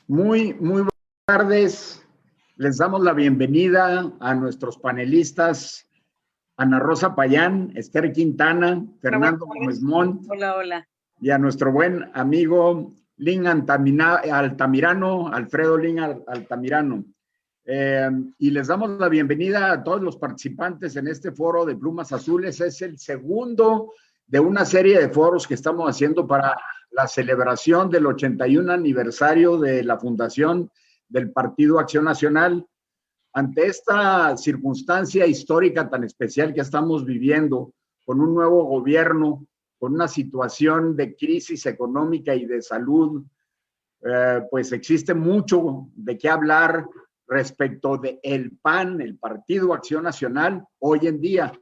Muy buenas tardes. Les damos la bienvenida a nuestros panelistas, Ana Rosa Payán, Esther Quintana, Fernando Gómez Mont. Hola, hola. Y a nuestro buen amigo Lin Altamirano, Alfredo Lin Altamirano. Y les damos la bienvenida a todos los participantes en este foro de Plumas Azules. Es el segundo de una serie de foros que estamos haciendo para la celebración del 81 aniversario de la fundación del Partido Acción Nacional. Ante esta circunstancia histórica tan especial que estamos viviendo, con un nuevo gobierno, con una situación de crisis económica y de salud, pues existe mucho de qué hablar respecto del PAN, el Partido Acción Nacional, hoy en día.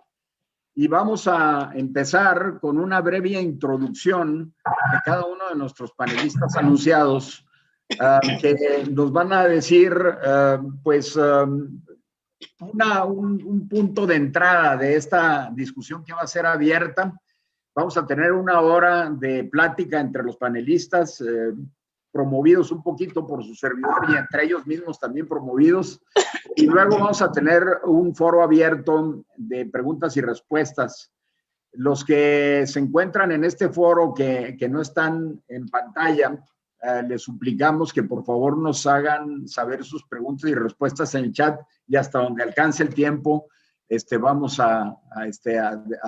Y vamos a empezar con una breve introducción de cada uno de nuestros panelistas anunciados, que nos van a decir, un punto de entrada de esta discusión que va a ser abierta. Vamos a tener una hora de plática entre los panelistas, promovidos un poquito por su servidor y entre ellos mismos también promovidos. Y luego vamos a tener un foro abierto de preguntas y respuestas. Los que se encuentran en este foro que no están en pantalla, les suplicamos que por favor nos hagan saber sus preguntas y respuestas en el chat, y hasta donde alcance el tiempo vamos a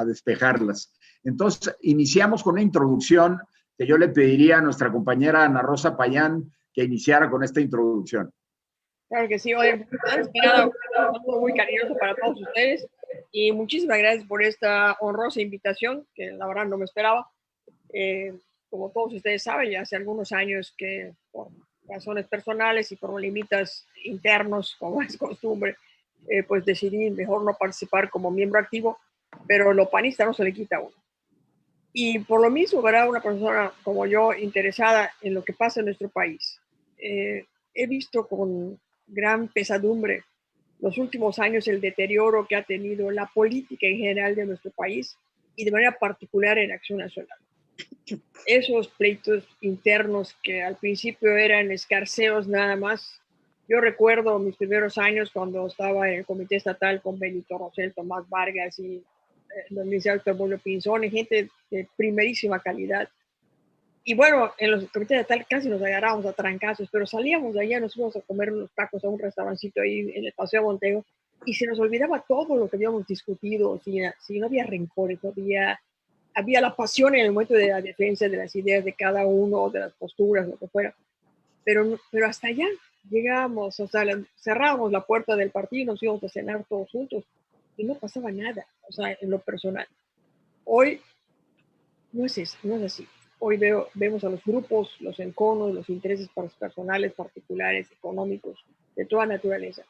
despejarlas. Entonces, iniciamos con una introducción que yo le pediría a nuestra compañera Ana Rosa Payán que iniciara con esta introducción. Claro que sí, oye, antes que nada, un saludo muy cariñoso para todos ustedes y muchísimas gracias por esta honrosa invitación, que la verdad no me esperaba. Como todos ustedes saben, ya hace algunos años que por razones personales y por límites internos, como es costumbre, pues decidí mejor no participar como miembro activo, pero lo panista no se le quita a uno. Y por lo mismo, ¿verdad? Una persona como yo interesada en lo que pasa en nuestro país. He visto con gran pesadumbre los últimos años el deterioro que ha tenido la política en general de nuestro país y de manera particular en Acción Nacional. Esos pleitos internos que al principio eran escarceos nada más. Yo recuerdo mis primeros años cuando estaba en el comité estatal con Benito Rosell, Tomás Vargas y el licenciado Héctor Pinzón, y gente de primerísima calidad. Y bueno, en los comités estatales casi nos agarrábamos a trancazos, pero salíamos de allá, nos íbamos a comer unos tacos a un restaurancito ahí en el Paseo Montego, y se nos olvidaba todo lo que habíamos discutido, si no había rencores, no había la pasión en el momento de la defensa de las ideas de cada uno, de las posturas, lo que fuera. Pero hasta allá llegábamos, o sea, cerrábamos la puerta del partido y nos íbamos a cenar todos juntos y no pasaba nada, o sea, en lo personal. Hoy no es así. Hoy vemos a los grupos, los enconos, los intereses personales, particulares, económicos, de toda naturaleza.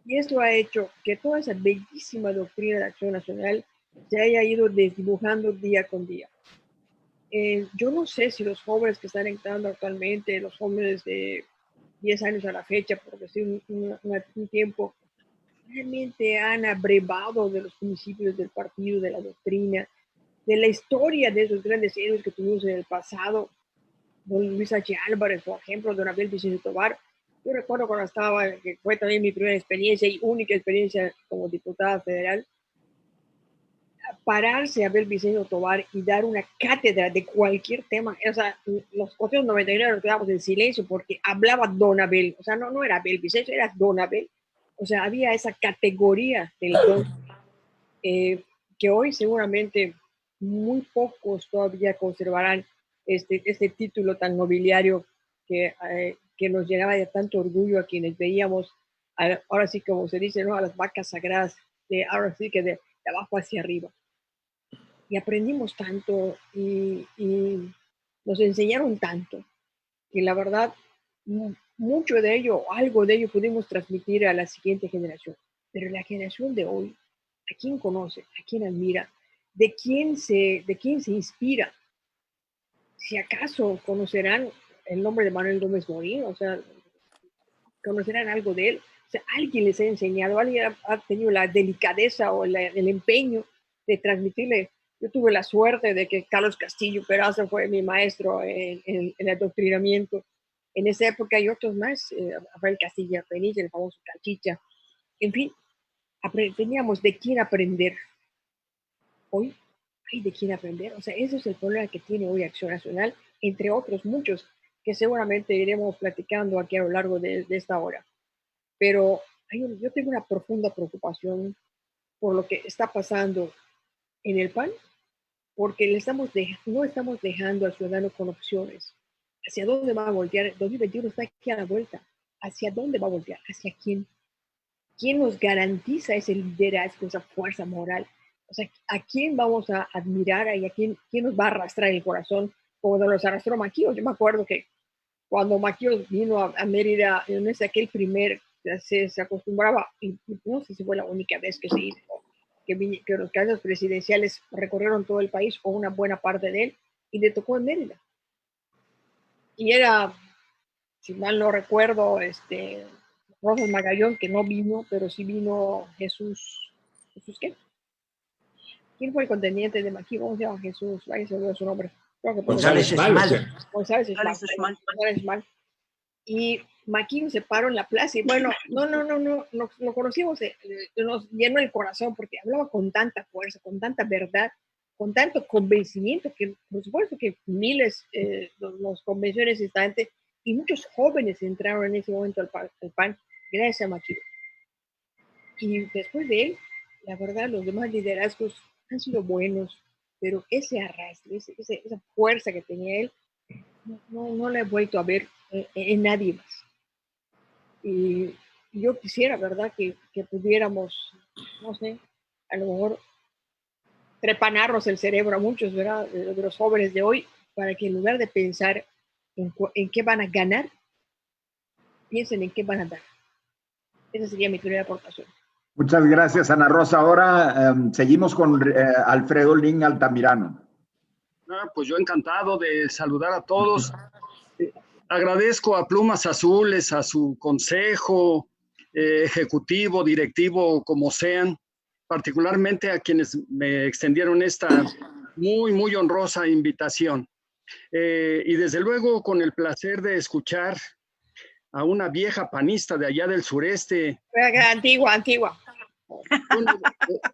Y esto ha hecho que toda esa bellísima doctrina de Acción Nacional se haya ido desdibujando día con día. Yo no sé si los jóvenes que están entrando actualmente, los jóvenes de 10 años a la fecha, por decir un tiempo, realmente han abrevado de los principios del partido, de la doctrina, de la historia de esos grandes héroes que tuvimos en el pasado, don Luis H. Álvarez, por ejemplo, don Abel Vicente Tovar. Yo recuerdo cuando estaba, que fue también mi primera experiencia y única experiencia como diputada federal, pararse a Abel Vicente Tovar y dar una cátedra de cualquier tema. O sea, los otros 99 nos quedamos en silencio porque hablaba don Abel. O sea, no era Abel Vicente, era don Abel. O sea, había esa categoría del don, que hoy seguramente muy pocos todavía conservarán este título tan nobiliario que nos llenaba de tanto orgullo a quienes veíamos, ahora sí como se dice, ¿no? A las vacas sagradas, ahora sí que de abajo hacia arriba. Y aprendimos tanto y nos enseñaron tanto, que la verdad, mucho de ello, algo de ello pudimos transmitir a la siguiente generación. Pero la generación de hoy, ¿a quién conoce? ¿A quién admira? ¿De quién se inspira? Si acaso conocerán el nombre de Manuel Gómez Morín, o sea, conocerán algo de él. O sea, alguien les ha enseñado, alguien ha tenido la delicadeza o el empeño de transmitirle. Yo tuve la suerte de que Carlos Castillo Peraza fue mi maestro en el adoctrinamiento. en esa época hay otros más, Rafael Castilla Peniche, el famoso Cachicha, en fin, teníamos de quién aprender. Hoy hay de quién aprender, o sea, ese es el problema que tiene hoy Acción Nacional, entre otros muchos, que seguramente iremos platicando aquí a lo largo de esta hora. Pero yo tengo una profunda preocupación por lo que está pasando en el PAN, porque no estamos dejando al ciudadano con opciones. ¿Hacia dónde va a voltear? El 2021 está aquí a la vuelta. ¿Hacia dónde va a voltear? ¿Hacia quién? ¿Quién nos garantiza ese liderazgo, esa fuerza moral? O sea, ¿a quién vamos a admirar y a quién nos va a arrastrar el corazón como nos arrastró Maquillo? Yo me acuerdo que cuando Maquillo vino a Mérida, en aquel primer, se acostumbraba, y no sé si fue la única vez que se hizo, que los casos presidenciales recorrieron todo el país o una buena parte de él, y le tocó en Mérida. Y era, si mal no recuerdo, Rosas Magallón, que no vino, pero sí vino ¿Jesús qué? ¿Quién fue el contendiente de Maquillo? ¿Cómo se llama Jesús? Ahí se olvidó su nombre. González Esmal. González Esmal. Y Maquillo se paró en la plaza y bueno, no, lo conocimos, nos llenó el corazón porque hablaba con tanta fuerza, con tanta verdad, con tanto convencimiento que por supuesto que miles los convenció en ese instante y muchos jóvenes entraron en ese momento al PAN gracias a Maquillo. Y después de él, la verdad, los demás liderazgos han sido buenos, pero ese arrastre, esa fuerza que tenía él, no la he vuelto a ver en nadie más. Y yo quisiera, ¿verdad?, que pudiéramos, no sé, a lo mejor trepanarnos el cerebro a muchos, ¿verdad?, de los jóvenes de hoy, para que en lugar de pensar en qué van a ganar, piensen en qué van a dar. Esa sería mi primera aportación. Muchas gracias, Ana Rosa. Ahora seguimos con Alfredo Lin Altamirano. Pues yo encantado de saludar a todos. Agradezco a Plumas Azules, a su consejo ejecutivo, directivo, como sean, particularmente a quienes me extendieron esta muy honrosa invitación. Y desde luego con el placer de escuchar a una vieja panista de allá del sureste. Antigua.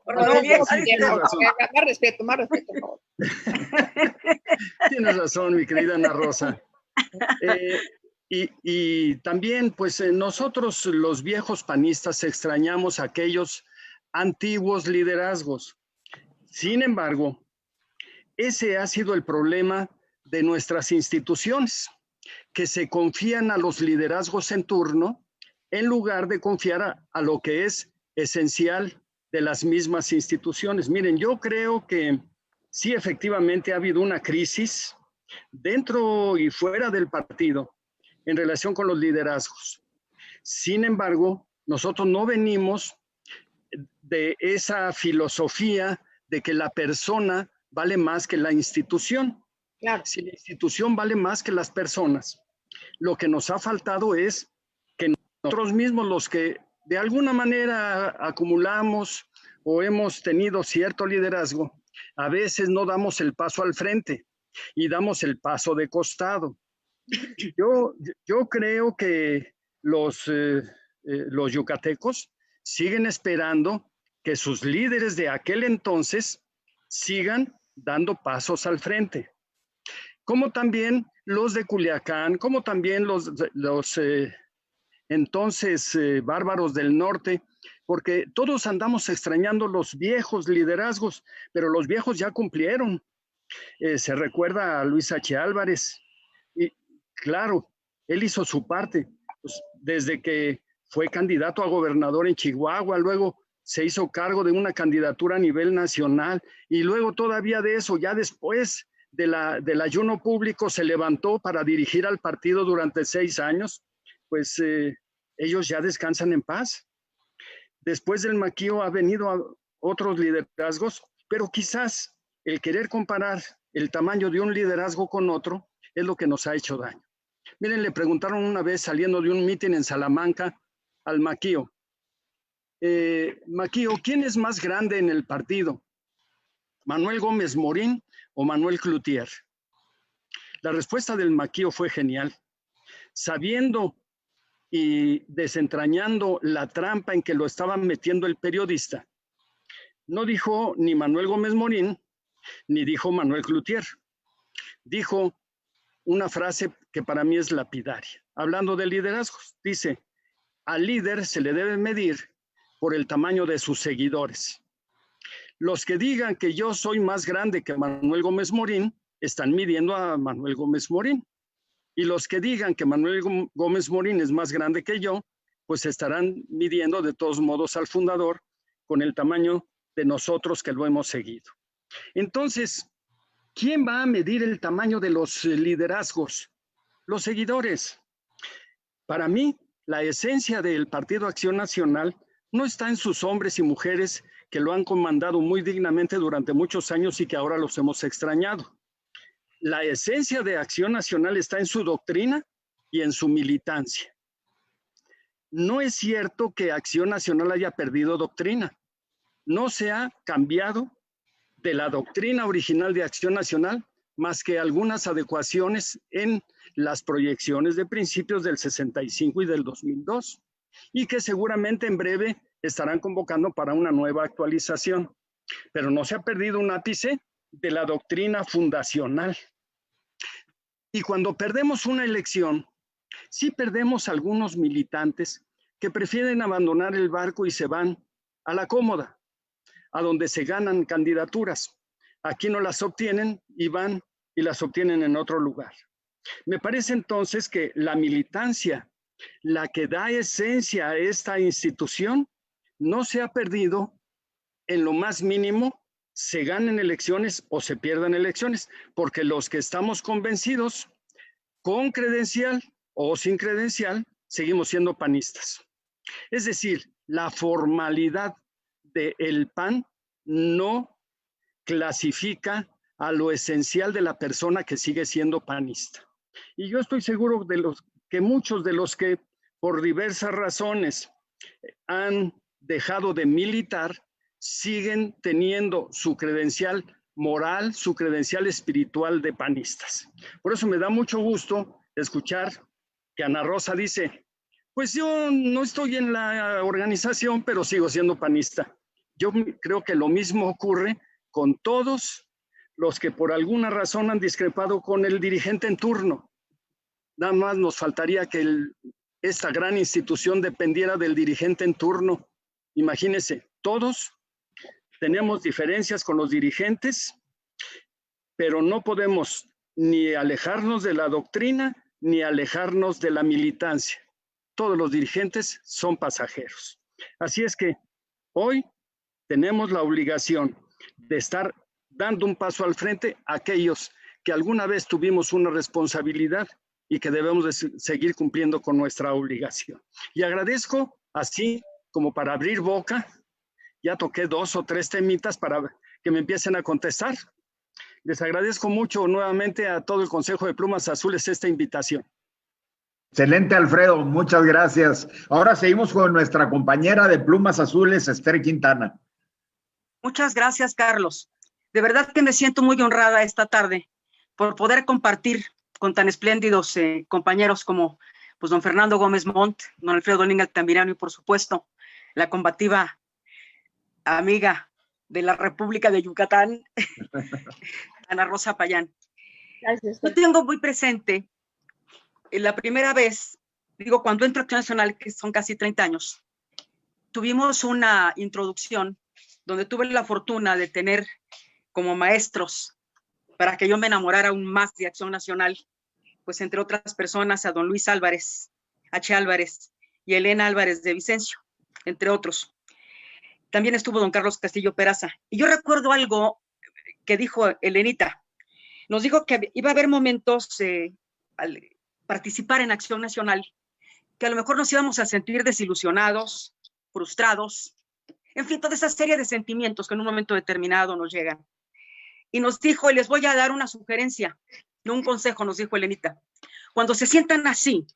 Más respeto, por favor. Tienes razón, mi querida Ana Rosa. Y también, pues nosotros los viejos panistas extrañamos aquellos antiguos liderazgos. Sin embargo, ese ha sido el problema de nuestras instituciones, que se confían a los liderazgos en turno en lugar de confiar a lo que es esencial de las mismas instituciones. Miren, yo creo que sí, efectivamente ha habido una crisis dentro y fuera del partido en relación con los liderazgos. Sin embargo, nosotros no venimos de esa filosofía de que la persona vale más que la institución. Claro. Si la institución vale más que las personas, lo que nos ha faltado es que nosotros mismos, los que de alguna manera acumulamos o hemos tenido cierto liderazgo, a veces no damos el paso al frente y damos el paso de costado. Yo creo que los yucatecos siguen esperando que sus líderes de aquel entonces sigan dando pasos al frente. Como también los de Culiacán, como también los entonces bárbaros del norte, porque todos andamos extrañando los viejos liderazgos, pero los viejos ya cumplieron. Se recuerda a Luis H. Álvarez, y claro, él hizo su parte, pues, desde que fue candidato a gobernador en Chihuahua, luego se hizo cargo de una candidatura a nivel nacional, y luego todavía de eso, ya después del ayuno público, se levantó para dirigir al partido durante 6 años, pues ellos ya descansan en paz. Después del Maquillo ha venido a otros liderazgos, pero quizás el querer comparar el tamaño de un liderazgo con otro es lo que nos ha hecho daño. Miren, le preguntaron una vez saliendo de un mitin en Salamanca al Maquillo, Maquillo, ¿quién es más grande en el partido? ¿Manuel Gómez Morín o Manuel Cloutier? La respuesta del Maquillo fue genial. sabiendo y desentrañando la trampa en que lo estaba metiendo el periodista, no dijo ni Manuel Gómez Morín, ni dijo Manuel Cloutier. Dijo una frase que para mí es lapidaria. Hablando de liderazgos, dice, al líder se le debe medir por el tamaño de sus seguidores. Los que digan que yo soy más grande que Manuel Gómez Morín, están midiendo a Manuel Gómez Morín. Y los que digan que Manuel Gómez Morín es más grande que yo, pues estarán midiendo de todos modos al fundador con el tamaño de nosotros que lo hemos seguido. Entonces, ¿quién va a medir el tamaño de los liderazgos? Los seguidores. Para mí, la esencia del Partido Acción Nacional no está en sus hombres y mujeres que lo han comandado muy dignamente durante muchos años y que ahora los hemos extrañado. La esencia de Acción Nacional está en su doctrina y en su militancia. No es cierto que Acción Nacional haya perdido doctrina. No se ha cambiado de la doctrina original de Acción Nacional más que algunas adecuaciones en las proyecciones de principios del 65 y del 2002 y que seguramente en breve estarán convocando para una nueva actualización. Pero no se ha perdido un ápice de la doctrina fundacional. Y cuando perdemos una elección, sí perdemos algunos militantes que prefieren abandonar el barco y se van a la cómoda, a donde se ganan candidaturas. Aquí no las obtienen y van y las obtienen en otro lugar. Me parece entonces que la militancia, la que da esencia a esta institución, no se ha perdido en lo más mínimo, se ganen elecciones o se pierdan elecciones, porque los que estamos convencidos, con credencial o sin credencial, seguimos siendo panistas. Es decir, la formalidad del PAN no clasifica a lo esencial de la persona que sigue siendo panista. Y yo estoy seguro de que muchos de los que por diversas razones han dejado de militar siguen teniendo su credencial moral, su credencial espiritual de panistas. Por eso me da mucho gusto escuchar que Ana Rosa dice, pues yo no estoy en la organización, pero sigo siendo panista. Yo creo que lo mismo ocurre con todos los que por alguna razón han discrepado con el dirigente en turno. Nada más nos faltaría que esta gran institución dependiera del dirigente en turno. Imagínense, todos tenemos diferencias con los dirigentes, pero no podemos ni alejarnos de la doctrina ni alejarnos de la militancia. Todos los dirigentes son pasajeros. Así es que hoy tenemos la obligación de estar dando un paso al frente a aquellos que alguna vez tuvimos una responsabilidad y que debemos de seguir cumpliendo con nuestra obligación. Y agradezco, así como para abrir boca, ya toqué 2 o 3 temitas para que me empiecen a contestar. Les agradezco mucho nuevamente a todo el Consejo de Plumas Azules esta invitación. Excelente, Alfredo, muchas gracias. Ahora seguimos con nuestra compañera de Plumas Azules, Esther Quintana. Muchas gracias, Carlos. De verdad que me siento muy honrada esta tarde por poder compartir con tan espléndidos compañeros como pues, don Fernando Gómez Montt, don Alfredo Lin Altamirano y, por supuesto, la combativa amiga de la República de Yucatán, Ana Rosa Payán. Gracias. Yo tengo muy presente la primera vez, digo, cuando entro a Acción Nacional, que son casi 30 años, tuvimos una introducción donde tuve la fortuna de tener como maestros para que yo me enamorara aún más de Acción Nacional, pues entre otras personas a don Luis Álvarez, H. Álvarez y Elena Álvarez de Vicencio, entre otros. También estuvo don Carlos Castillo Peraza. Y yo recuerdo algo que dijo Elenita. Nos dijo que iba a haber momentos al participar en Acción Nacional que a lo mejor nos íbamos a sentir desilusionados, frustrados, en fin, toda esa serie de sentimientos que en un momento determinado nos llegan. Y nos dijo, y les voy a dar una sugerencia, no un consejo, nos dijo Elenita. Cuando se sientan así,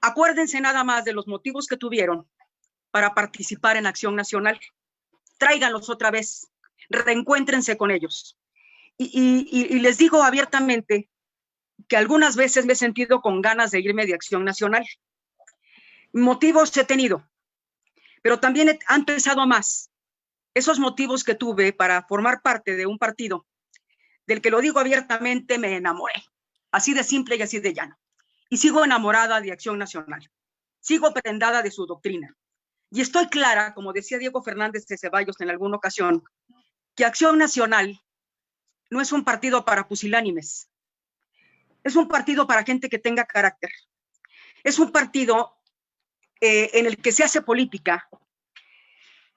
acuérdense nada más de los motivos que tuvieron para participar en Acción Nacional. Tráiganlos otra vez, reencuéntrense con ellos. Y les digo abiertamente que algunas veces me he sentido con ganas de irme de Acción Nacional. Motivos he tenido, pero también han pesado más esos motivos que tuve para formar parte de un partido del que, lo digo abiertamente, me enamoré. Así de simple y así de llano. Y sigo enamorada de Acción Nacional. Sigo prendada de su doctrina. Y estoy clara, como decía Diego Fernández de Ceballos en alguna ocasión, que Acción Nacional no es un partido para pusilánimes. Es un partido para gente que tenga carácter. Es un partido en el que se hace política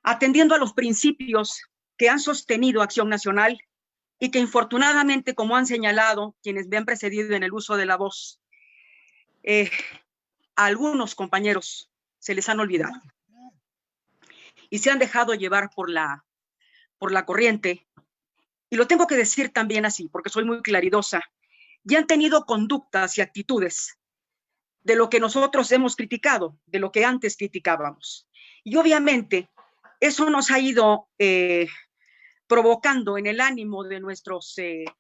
atendiendo a los principios que han sostenido Acción Nacional y que, infortunadamente, como han señalado quienes me han precedido en el uso de la voz, a algunos compañeros se les han olvidado y se han dejado llevar por la corriente. Y lo tengo que decir también así, porque soy muy claridosa, y han tenido conductas y actitudes de lo que nosotros hemos criticado, de lo que antes criticábamos. Y obviamente eso nos ha ido provocando en el ánimo de nuestros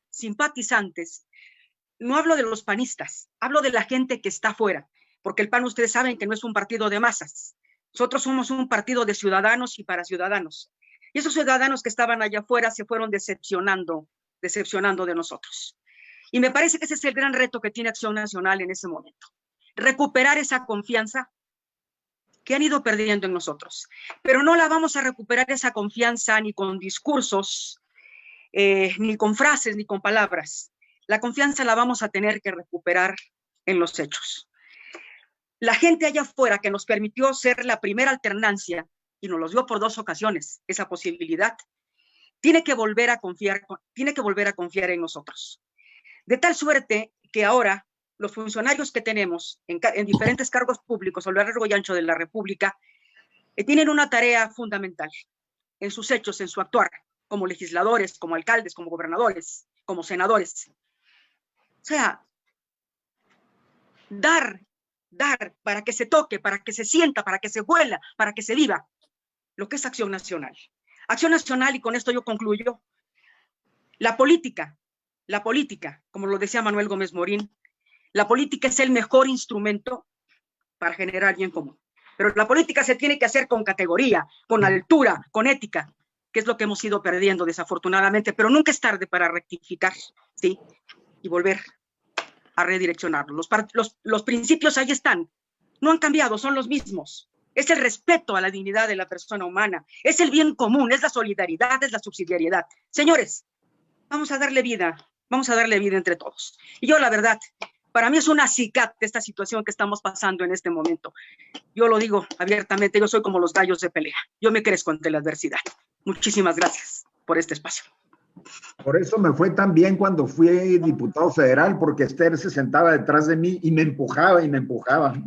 simpatizantes. No hablo de los panistas, hablo de la gente que está afuera, porque el PAN, ustedes saben que no es un partido de masas. Nosotros somos un partido de ciudadanos y para ciudadanos. Y esos ciudadanos que estaban allá afuera se fueron decepcionando de nosotros. Y me parece que ese es el gran reto que tiene Acción Nacional en ese momento. Recuperar esa confianza que han ido perdiendo en nosotros. Pero no la vamos a recuperar esa confianza ni con discursos, ni con frases, ni con palabras. La confianza la vamos a tener que recuperar en los hechos. La gente allá afuera que nos permitió ser la primera alternancia y nos los dio por 2 ocasiones esa posibilidad, tiene que volver a confiar en nosotros. De tal suerte que ahora los funcionarios que tenemos en diferentes cargos públicos a lo largo y ancho de la República tienen una tarea fundamental en sus hechos, en su actuar, como legisladores, como alcaldes, como gobernadores, como senadores. O sea, dar para que se toque, para que se sienta, para que se huela, para que se viva lo que es Acción Nacional. Acción Nacional, y con esto yo concluyo, la política, como lo decía Manuel Gómez Morín, la política es el mejor instrumento para generar bien común. Pero la política se tiene que hacer con categoría, con altura, con ética, que es lo que hemos ido perdiendo desafortunadamente, pero nunca es tarde para rectificar, ¿sí? Y volver a redireccionarlo. Los principios ahí están, no han cambiado, son los mismos. Es el respeto a la dignidad de la persona humana, es el bien común, es la solidaridad, es la subsidiariedad. Señores, vamos a darle vida entre todos. Y yo, la verdad, para mí es un acicate esta situación que estamos pasando en este momento. Yo lo digo abiertamente, yo soy como los gallos de pelea. Yo me crezco ante la adversidad. Muchísimas gracias por este espacio. Por eso me fue tan bien cuando fui diputado federal, porque Esther se sentaba detrás de mí y me empujaba y me empujaba.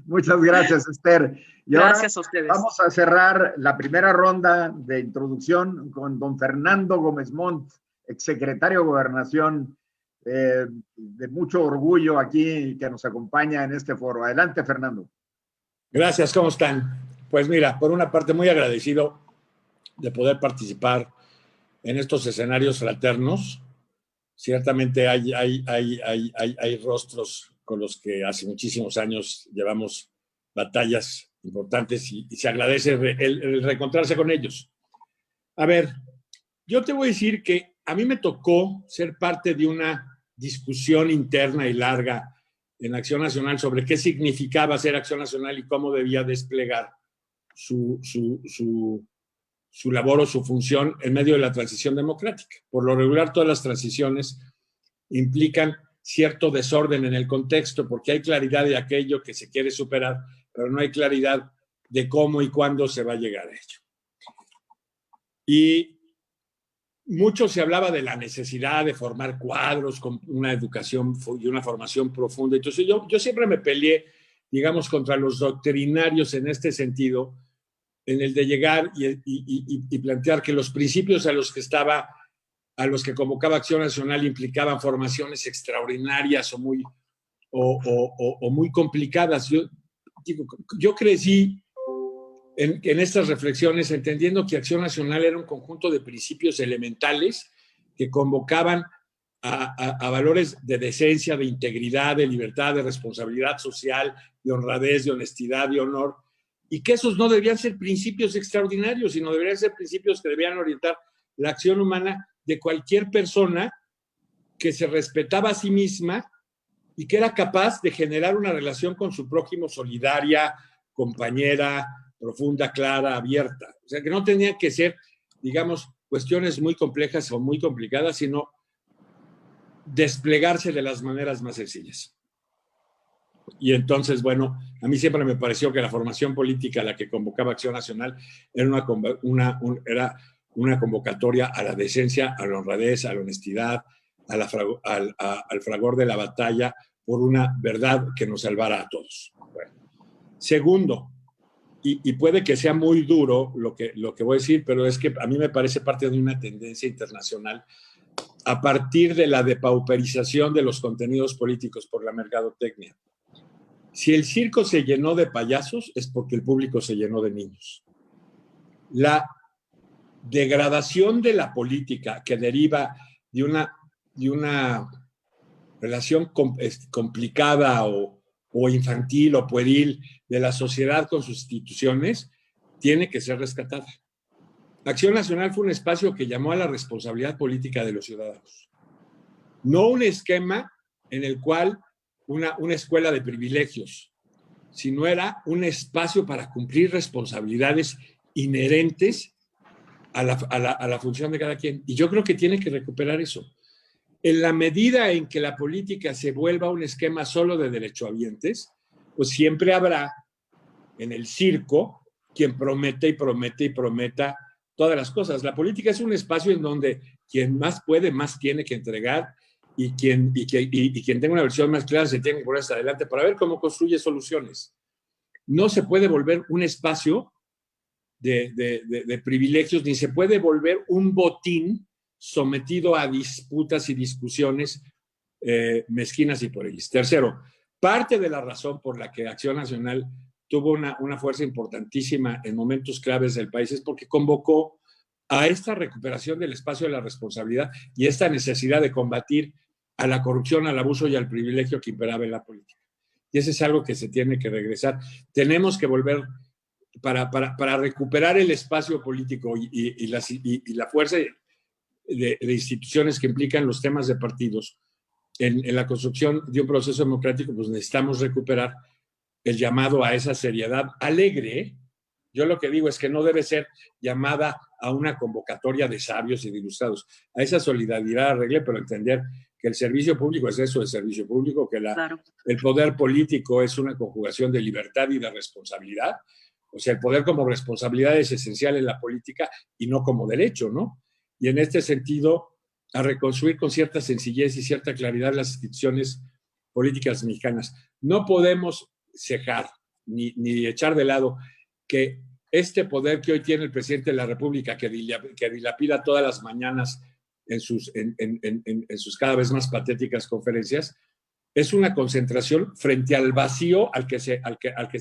Muchas gracias, Esther. Y gracias a ustedes. Vamos a cerrar la primera ronda de introducción con don Fernando Gómez Montt, exsecretario de Gobernación, de mucho orgullo aquí que nos acompaña en este foro. Adelante, Fernando. Gracias, ¿cómo están? Pues mira, por una parte muy agradecido de poder participar en estos escenarios fraternos. Ciertamente hay rostros con los que hace muchísimos años llevamos batallas importantes y se agradece el reencontrarse con ellos. A ver, yo te voy a decir que a mí me tocó ser parte de una discusión interna y larga en Acción Nacional sobre qué significaba ser Acción Nacional y cómo debía desplegar su labor o su función en medio de la transición democrática. Por lo regular, todas las transiciones implican cierto desorden en el contexto, porque hay claridad de aquello que se quiere superar, pero no hay claridad de cómo y cuándo se va a llegar a ello. Y mucho se hablaba de la necesidad de formar cuadros con una educación y una formación profunda. Entonces yo siempre me peleé, digamos, contra los doctrinarios en este sentido, en el de llegar y plantear que los principios a los que convocaba Acción Nacional implicaban formaciones extraordinarias o muy complicadas. Yo crecí en estas reflexiones entendiendo que Acción Nacional era un conjunto de principios elementales que convocaban a valores de decencia, de integridad, de libertad, de responsabilidad social, de honradez, de honestidad, de honor, y que esos no deberían ser principios extraordinarios, sino deberían ser principios que deberían orientar la acción humana de cualquier persona que se respetaba a sí misma y que era capaz de generar una relación con su prójimo solidaria, compañera, profunda, clara, abierta. O sea, que no tenían que ser, digamos, cuestiones muy complejas o muy complicadas, sino desplegarse de las maneras más sencillas. Y entonces, bueno, a mí siempre me pareció que la formación política a la que convocaba Acción Nacional era una convocatoria a la decencia, a la honradez, a la honestidad, al fragor de la batalla por una verdad que nos salvara a todos. Bueno. Segundo, y puede que sea muy duro lo que voy a decir, pero es que a mí me parece parte de una tendencia internacional a partir de la depauperización de los contenidos políticos por la mercadotecnia. Si el circo se llenó de payasos, es porque el público se llenó de niños. La degradación de la política que deriva de una relación complicada o infantil o pueril de la sociedad con sus instituciones tiene que ser rescatada. Acción Nacional fue un espacio que llamó a la responsabilidad política de los ciudadanos. No un esquema en el cual una escuela de privilegios, sino era un espacio para cumplir responsabilidades inherentes a la función de cada quien. Y yo creo que tiene que recuperar eso. En la medida en que la política se vuelva un esquema solo de derechohabientes, pues siempre habrá en el circo quien promete y promete y prometa todas las cosas. La política es un espacio en donde quien más puede, más tiene que entregar, y quien tenga una versión más clara se tiene que poner hasta adelante para ver cómo construye soluciones. No se puede volver un espacio de privilegios, ni se puede volver un botín sometido a disputas y discusiones mezquinas y pueriles. Tercero, parte de la razón por la que Acción Nacional tuvo una fuerza importantísima en momentos claves del país es porque convocó a esta recuperación del espacio de la responsabilidad y esta necesidad de combatir a la corrupción, al abuso y al privilegio que imperaba en la política. Y eso es algo que se tiene que regresar. Tenemos que volver para recuperar el espacio político y la fuerza de instituciones que implican los temas de partidos en la construcción de un proceso democrático, pues necesitamos recuperar el llamado a esa seriedad alegre. Yo lo que digo es que no debe ser llamada a una convocatoria de sabios y de ilustrados, a esa solidaridad alegre, pero entender que el servicio público es eso, el servicio público, que Claro. el poder político es una conjugación de libertad y de responsabilidad. O sea, el poder como responsabilidad es esencial en la política y no como derecho, ¿no? Y en este sentido, a reconstruir con cierta sencillez y cierta claridad las instituciones políticas mexicanas. No podemos cejar ni echar de lado que este poder que hoy tiene el presidente de la República, que dilapida todas las mañanas en sus cada vez más patéticas conferencias, es una concentración frente al vacío al que se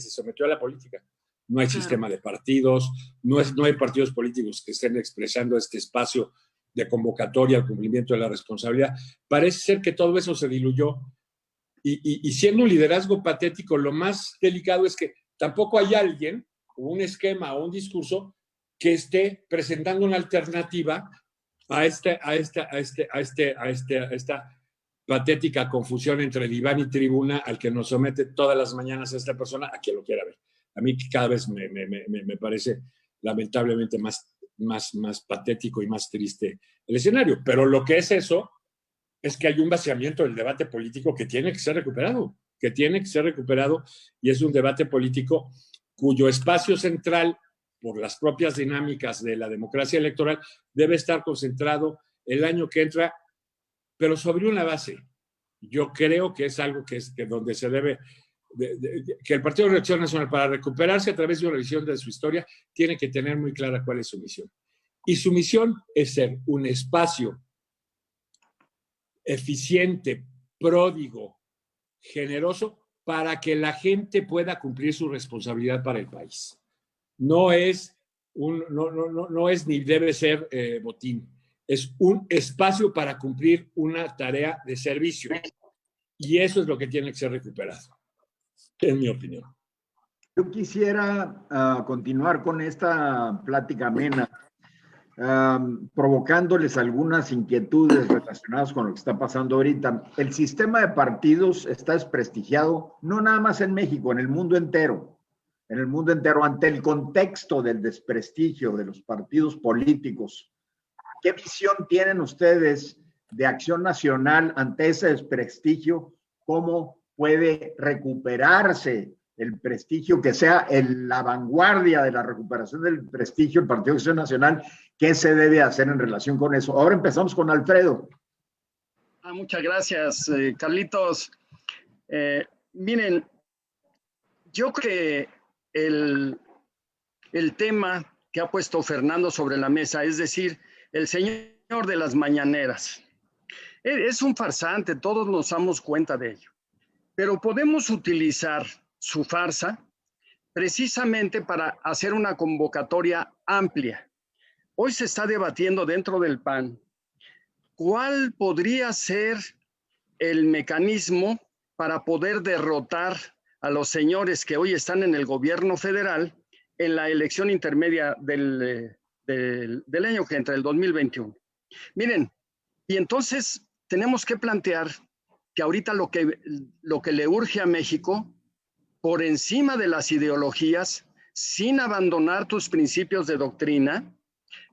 sometió a la política. No hay sistema de partidos, no hay partidos políticos que estén expresando este espacio de convocatoria al cumplimiento de la responsabilidad. Parece ser que todo eso se diluyó. Y siendo un liderazgo patético, lo más delicado es que tampoco hay alguien, o un esquema o un discurso que esté presentando una alternativa a esta patética confusión entre diván y tribuna al que nos somete todas las mañanas esta persona, a quien lo quiera ver. A mí cada vez me parece lamentablemente más patético y más triste el escenario. Pero lo que es eso es que hay un vaciamiento del debate político que tiene que ser recuperado, y es un debate político cuyo espacio central, por las propias dinámicas de la democracia electoral, debe estar concentrado el año que entra, pero sobre una base. Yo creo que es algo que donde se debe, que el Partido de Acción Nacional, para recuperarse a través de una revisión de su historia, tiene que tener muy clara cuál es su misión. Y su misión es ser un espacio eficiente, pródigo, generoso, para que la gente pueda cumplir su responsabilidad para el país. No es ni debe ser botín. es un espacio para cumplir una tarea de servicio. Y eso es lo que tiene que ser recuperado, en mi opinión. Yo quisiera continuar con esta plática amena, provocándoles algunas inquietudes relacionadas con lo que está pasando ahorita. El sistema de partidos está desprestigiado, no nada más en México, en el mundo entero. En el mundo entero, ante el contexto del desprestigio de los partidos políticos. ¿Qué visión tienen ustedes de Acción Nacional ante ese desprestigio? ¿Cómo puede recuperarse el prestigio, que sea la vanguardia de la recuperación del prestigio del Partido de Acción Nacional? ¿Qué se debe hacer en relación con eso? Ahora empezamos con Alfredo. Muchas gracias, Carlitos. Miren, yo creo que el tema que ha puesto Fernando sobre la mesa, es decir, el señor de las mañaneras, es un farsante, todos nos damos cuenta de ello, pero podemos utilizar su farsa precisamente para hacer una convocatoria amplia. Hoy se está debatiendo dentro del PAN cuál podría ser el mecanismo para poder derrotar a los señores que hoy están en el gobierno federal en la elección intermedia del año que entra, el 2021. Miren, y entonces tenemos que plantear que ahorita lo que le urge a México, por encima de las ideologías, sin abandonar tus principios de doctrina,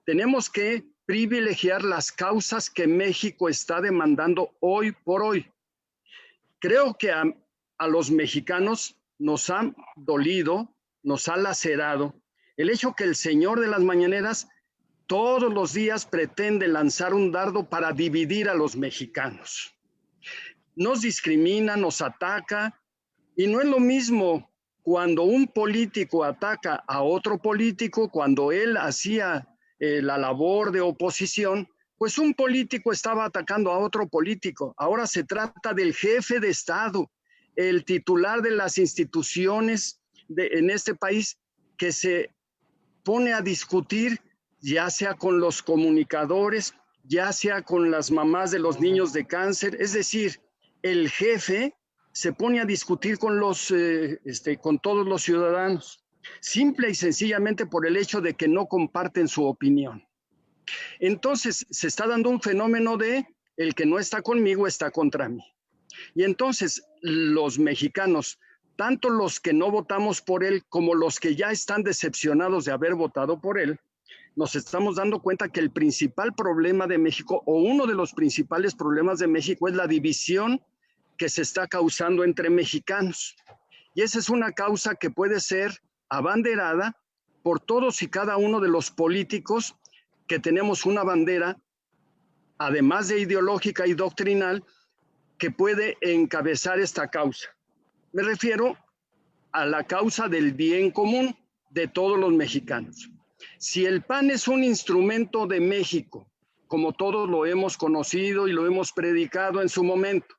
tenemos que privilegiar las causas que México está demandando hoy por hoy. Creo que a los mexicanos nos ha dolido, nos ha lacerado el hecho que el señor de las mañaneras todos los días pretende lanzar un dardo para dividir a los mexicanos. Nos discrimina, nos ataca, y no es lo mismo cuando un político ataca a otro político, cuando él hacía la labor de oposición, pues un político estaba atacando a otro político. Ahora se trata del jefe de Estado, el titular de las instituciones en este país, que se pone a discutir, ya sea con los comunicadores, ya sea con las mamás de los niños de cáncer. Es decir, el jefe se pone a discutir con todos los ciudadanos, simple y sencillamente por el hecho de que no comparten su opinión. Entonces se está dando un fenómeno de el que no está conmigo está contra mí. Y entonces los mexicanos, tanto los que no votamos por él como los que ya están decepcionados de haber votado por él, nos estamos dando cuenta que el principal problema de México, o uno de los principales problemas de México, es la división que se está causando entre mexicanos. Y esa es una causa que puede ser abanderada por todos y cada uno de los políticos que tenemos una bandera, además de ideológica y doctrinal, que puede encabezar esta causa. Me refiero a la causa del bien común de todos los mexicanos. Si el PAN es un instrumento de México, como todos lo hemos conocido y lo hemos predicado en su momento,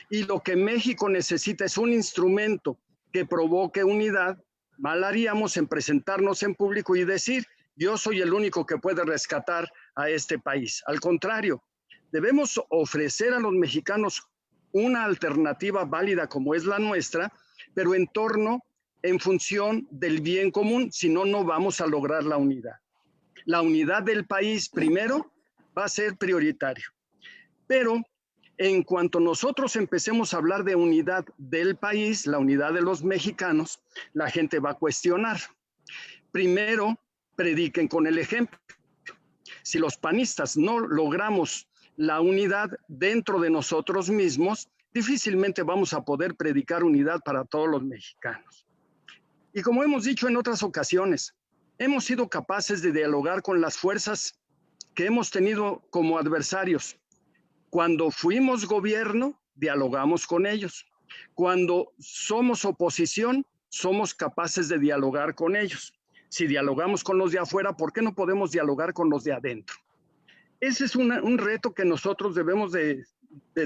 y lo que México necesita es un instrumento que provoque unidad, mal haríamos en presentarnos en público y decir, yo soy el único que puede rescatar a este país. Al contrario, debemos ofrecer a los mexicanos una alternativa válida como es la nuestra, pero en función del bien común, si no, no vamos a lograr la unidad. La unidad del país primero va a ser prioritario, pero en cuanto nosotros empecemos a hablar de unidad del país, la unidad de los mexicanos, la gente va a cuestionar. Primero, prediquen con el ejemplo. Si los panistas no logramos la unidad dentro de nosotros mismos, difícilmente vamos a poder predicar unidad para todos los mexicanos. Y como hemos dicho en otras ocasiones, hemos sido capaces de dialogar con las fuerzas que hemos tenido como adversarios. Cuando fuimos gobierno, dialogamos con ellos. Cuando somos oposición, somos capaces de dialogar con ellos. Si dialogamos con los de afuera, ¿por qué no podemos dialogar con los de adentro? Ese es un reto que nosotros debemos de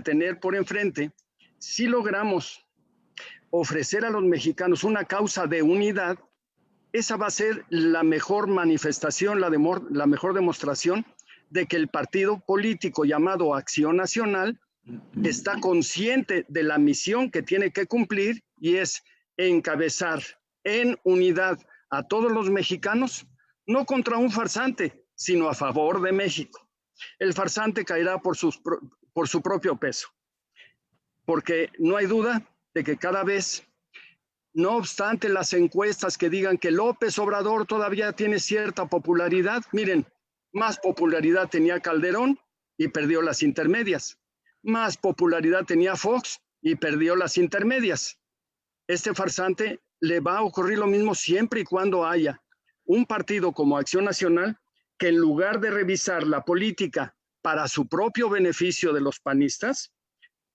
tener por enfrente. Si logramos ofrecer a los mexicanos una causa de unidad, esa va a ser la mejor manifestación, la mejor demostración de que el partido político llamado Acción Nacional está consciente de la misión que tiene que cumplir, y es encabezar en unidad a todos los mexicanos, no contra un farsante, sino a favor de México. El farsante caerá por su propio peso, porque no hay duda de que cada vez, no obstante las encuestas que digan que López Obrador todavía tiene cierta popularidad, miren, más popularidad tenía Calderón y perdió las intermedias. Más popularidad tenía Fox y perdió las intermedias. Este farsante le va a ocurrir lo mismo siempre y cuando haya un partido como Acción Nacional que, en lugar de revisar la política para su propio beneficio de los panistas,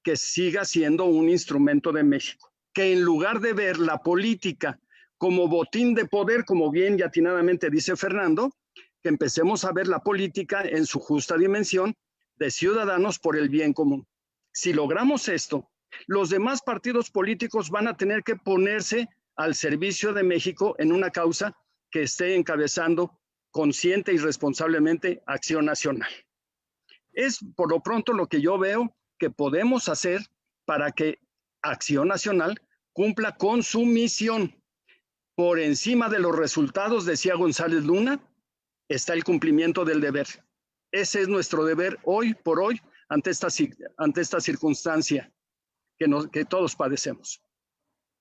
que siga siendo un instrumento de México. Que en lugar de ver la política como botín de poder, como bien y atinadamente dice Fernando, que empecemos a ver la política en su justa dimensión de ciudadanos por el bien común. Si logramos esto, los demás partidos políticos van a tener que ponerse al servicio de México en una causa que esté encabezando consciente y responsablemente Acción Nacional. Es por lo pronto lo que yo veo que podemos hacer para que Acción Nacional cumpla con su misión. Por encima de los resultados, decía González Luna, está el cumplimiento del deber. Ese es nuestro deber hoy por hoy ante esta circunstancia que todos padecemos.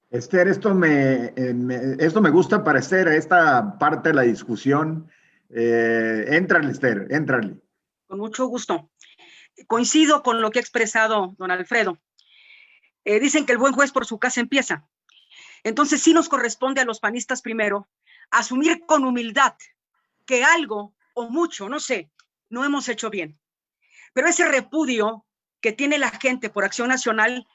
Esther, esto me gusta para Esther, esta parte de la discusión. Éntrale, Esther, éntrale. Con mucho gusto. Coincido con lo que ha expresado don Alfredo. Dicen que el buen juez por su casa empieza. Entonces sí nos corresponde a los panistas primero asumir con humildad que algo o mucho, no sé, no hemos hecho bien. Pero ese repudio que tiene la gente por Acción Nacional,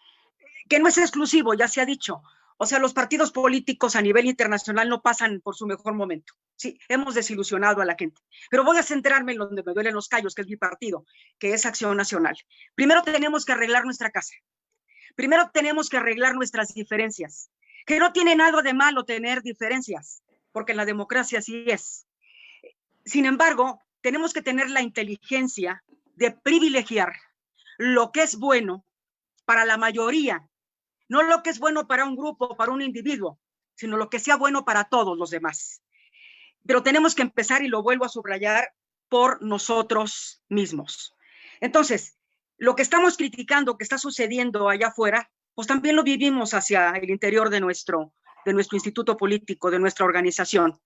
que no es exclusivo, ya se ha dicho. O sea, los partidos políticos a nivel internacional no pasan por su mejor momento. Sí, hemos desilusionado a la gente. Pero voy a centrarme en donde me duelen los callos, que es mi partido, que es Acción Nacional. Primero tenemos que arreglar nuestra casa. Primero tenemos que arreglar nuestras diferencias. Que no tiene nada de malo tener diferencias, porque en la democracia así es. Sin embargo, tenemos que tener la inteligencia de privilegiar lo que es bueno para la mayoría, no lo que es bueno para un grupo, para un individuo, sino lo que sea bueno para todos los demás. Pero tenemos que empezar, y lo vuelvo a subrayar, por nosotros mismos. Entonces, lo que estamos criticando que está sucediendo allá afuera, pues también lo vivimos hacia el interior de nuestro instituto político, de nuestra organización.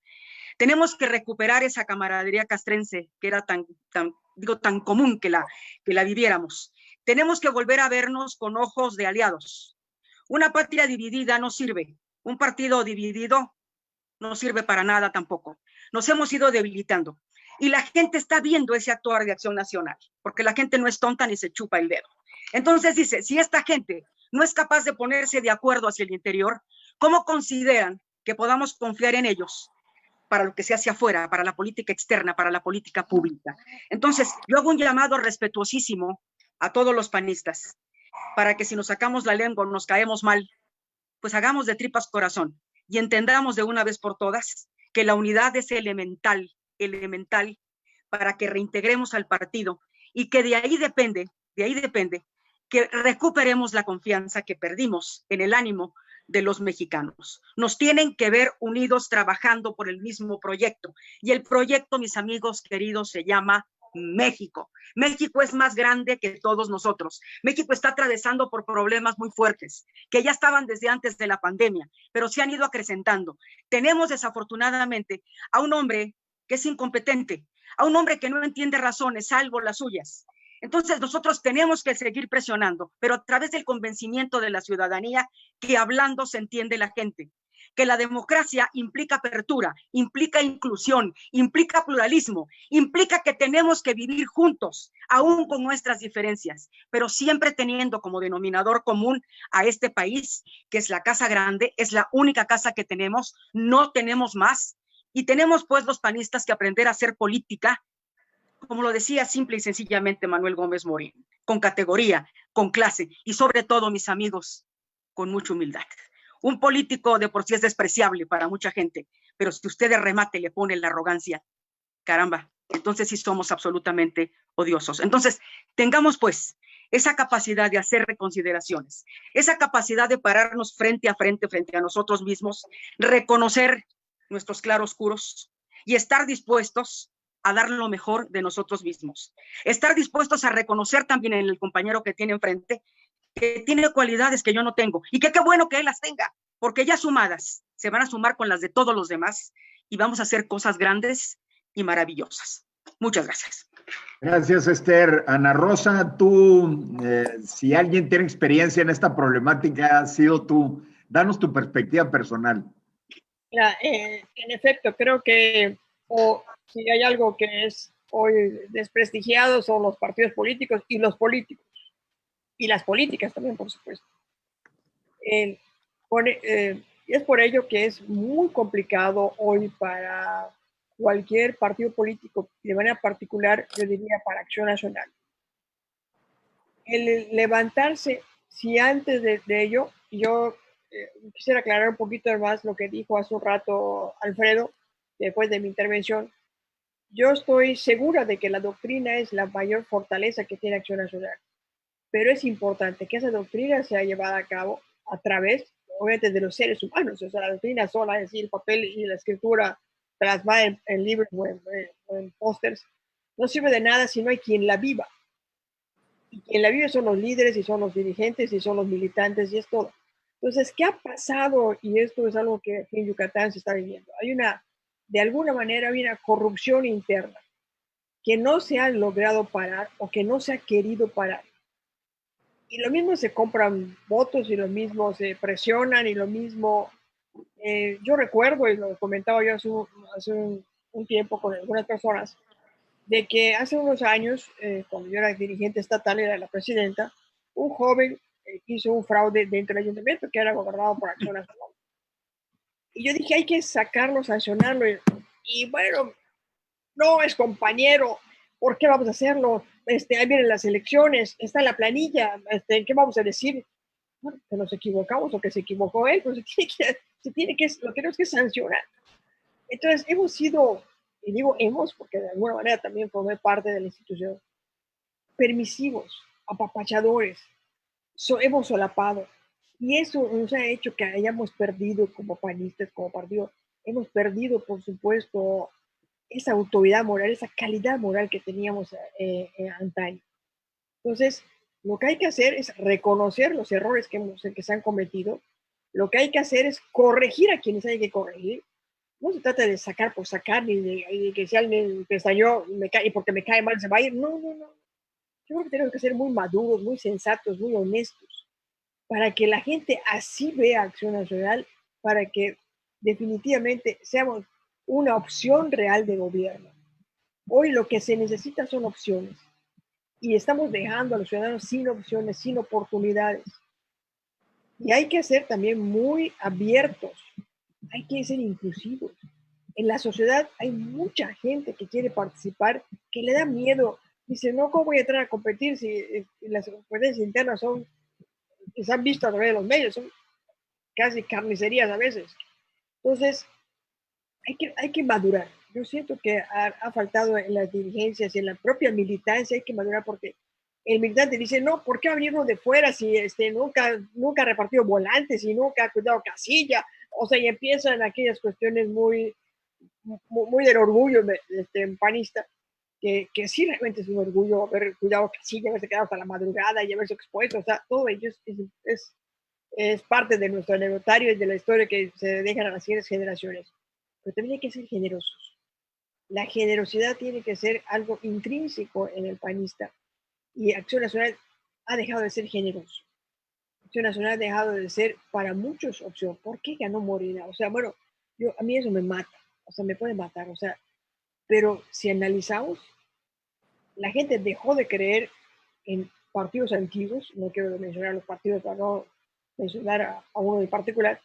Tenemos que recuperar esa camaradería castrense que era tan común que la viviéramos. Tenemos que volver a vernos con ojos de aliados. Una patria dividida no sirve. Un partido dividido no sirve para nada tampoco. Nos hemos ido debilitando. Y la gente está viendo ese actuar de Acción Nacional, porque la gente no es tonta ni se chupa el dedo. Entonces dice, si esta gente no es capaz de ponerse de acuerdo hacia el interior, ¿cómo consideran que podamos confiar en ellos para lo que se hace afuera, para la política externa, para la política pública? Entonces, yo hago un llamado respetuosísimo a todos los panistas, para que si nos sacamos la lengua o nos caemos mal, pues hagamos de tripas corazón y entendamos de una vez por todas que la unidad es elemental para que reintegremos al partido, y que de ahí depende que recuperemos la confianza que perdimos en el ánimo de los mexicanos. Nos tienen que ver unidos trabajando por el mismo proyecto, y el proyecto, mis amigos queridos, se llama México. México es más grande que todos nosotros. México está atravesando por problemas muy fuertes, que ya estaban desde antes de la pandemia, pero se han ido acrecentando. Tenemos desafortunadamente a un hombre que es incompetente, a un hombre que no entiende razones, salvo las suyas. Entonces nosotros tenemos que seguir presionando, pero a través del convencimiento de la ciudadanía, que hablando se entiende la gente, que la democracia implica apertura, implica inclusión, implica pluralismo, implica que tenemos que vivir juntos, aún con nuestras diferencias, pero siempre teniendo como denominador común a este país, que es la casa grande, es la única casa que tenemos, no tenemos más, y tenemos pues los panistas que aprender a hacer política, como lo decía simple y sencillamente Manuel Gómez Morín, con categoría, con clase, y sobre todo, mis amigos, con mucha humildad. Un político de por sí es despreciable para mucha gente, pero si usted de remate le pone la arrogancia, caramba, entonces sí somos absolutamente odiosos. Entonces, tengamos pues esa capacidad de hacer reconsideraciones, esa capacidad de pararnos frente a nosotros mismos, reconocer nuestros claroscuros y estar dispuestos a dar lo mejor de nosotros mismos. Estar dispuestos a reconocer también en el compañero que tiene enfrente que tiene cualidades que yo no tengo y que qué bueno que él las tenga, porque ya sumadas se van a sumar con las de todos los demás y vamos a hacer cosas grandes y maravillosas. Muchas gracias. Gracias, Esther. Ana Rosa, tú, si alguien tiene experiencia en esta problemática, has sido tú. Danos tu perspectiva personal. Mira, en efecto, creo que si hay algo que es hoy desprestigiado son los partidos políticos y los políticos. Y las políticas también, por supuesto. Y es por ello que es muy complicado hoy para cualquier partido político, de manera particular, yo diría para Acción Nacional. El levantarse, si antes de ello, yo quisiera aclarar un poquito más lo que dijo hace un rato Alfredo, después de mi intervención. Yo estoy segura de que la doctrina es la mayor fortaleza que tiene Acción Nacional, pero es importante que esa doctrina sea llevada a cabo a través, obviamente, de los seres humanos. O sea, la doctrina sola, es decir, el papel y la escritura plasmada en libros o en pósters, no sirve de nada si no hay quien la viva. Y quien la vive son los líderes y son los dirigentes y son los militantes y es todo. Entonces, ¿qué ha pasado? Y esto es algo que aquí en Yucatán se está viviendo. De alguna manera, hay una corrupción interna que no se ha logrado parar o que no se ha querido parar. Y lo mismo se compran votos y lo mismo se presionan y lo mismo, yo recuerdo, y lo comentaba yo hace un tiempo con algunas personas, de que hace unos años, cuando yo era dirigente estatal, era la presidenta, un joven hizo un fraude dentro del ayuntamiento que era gobernado por Acción Nacional. Y yo dije, hay que sacarlo, sancionarlo. Y bueno, no es compañero, ¿por qué vamos a hacerlo? Ahí vienen las elecciones, está en la planilla, ¿qué vamos a decir? Bueno, que nos equivocamos o que se equivocó él, pues lo tenemos que sancionar. Entonces, hemos sido, y digo hemos, porque de alguna manera también formé parte de la institución, permisivos, apapachadores, hemos solapado. Y eso nos ha hecho que hayamos perdido como panistas, como partido, hemos perdido, por supuesto, esa autoridad moral, esa calidad moral que teníamos antaño. Entonces, lo que hay que hacer es reconocer los errores que se han cometido. Lo que hay que hacer es corregir a quienes hay que corregir. No se trata de sacar por sacar, ni de que si alguien pestañó y porque me cae mal se va a ir. No, no, no. Yo creo que tenemos que ser muy maduros, muy sensatos, muy honestos, para que la gente así vea Acción Nacional, para que definitivamente seamos una opción real de gobierno. Hoy lo que se necesita son opciones y estamos dejando a los ciudadanos sin opciones, sin oportunidades. Y hay que ser también muy abiertos, hay que ser inclusivos. En la sociedad hay mucha gente que quiere participar, que le da miedo. Dice, no, ¿cómo voy a entrar a competir si las competencias internas que se han visto a través de los medios, son casi carnicerías a veces? Entonces, hay que madurar. Yo siento que ha faltado en las dirigencias y en la propia militancia, hay que madurar porque el militante dice, no, ¿por qué abrirlo de fuera si nunca ha repartido volantes y nunca ha cuidado casilla? O sea, y empiezan aquellas cuestiones muy del orgullo panista, que sí realmente es un orgullo haber cuidado casilla, haberse quedado hasta la madrugada y haberse expuesto. O sea, todo ello es parte de nuestro anecdotario y de la historia que se dejan a las siguientes generaciones. Pero también hay que ser generosos. La generosidad tiene que ser algo intrínseco en el panista. Y Acción Nacional ha dejado de ser generoso. Acción Nacional ha dejado de ser para muchos opción. ¿Por qué ganó Morena? O sea, bueno, a mí eso me mata. O sea, me puede matar. O sea, pero si analizamos, la gente dejó de creer en partidos antiguos. No quiero mencionar los partidos para no mencionar a uno en particular,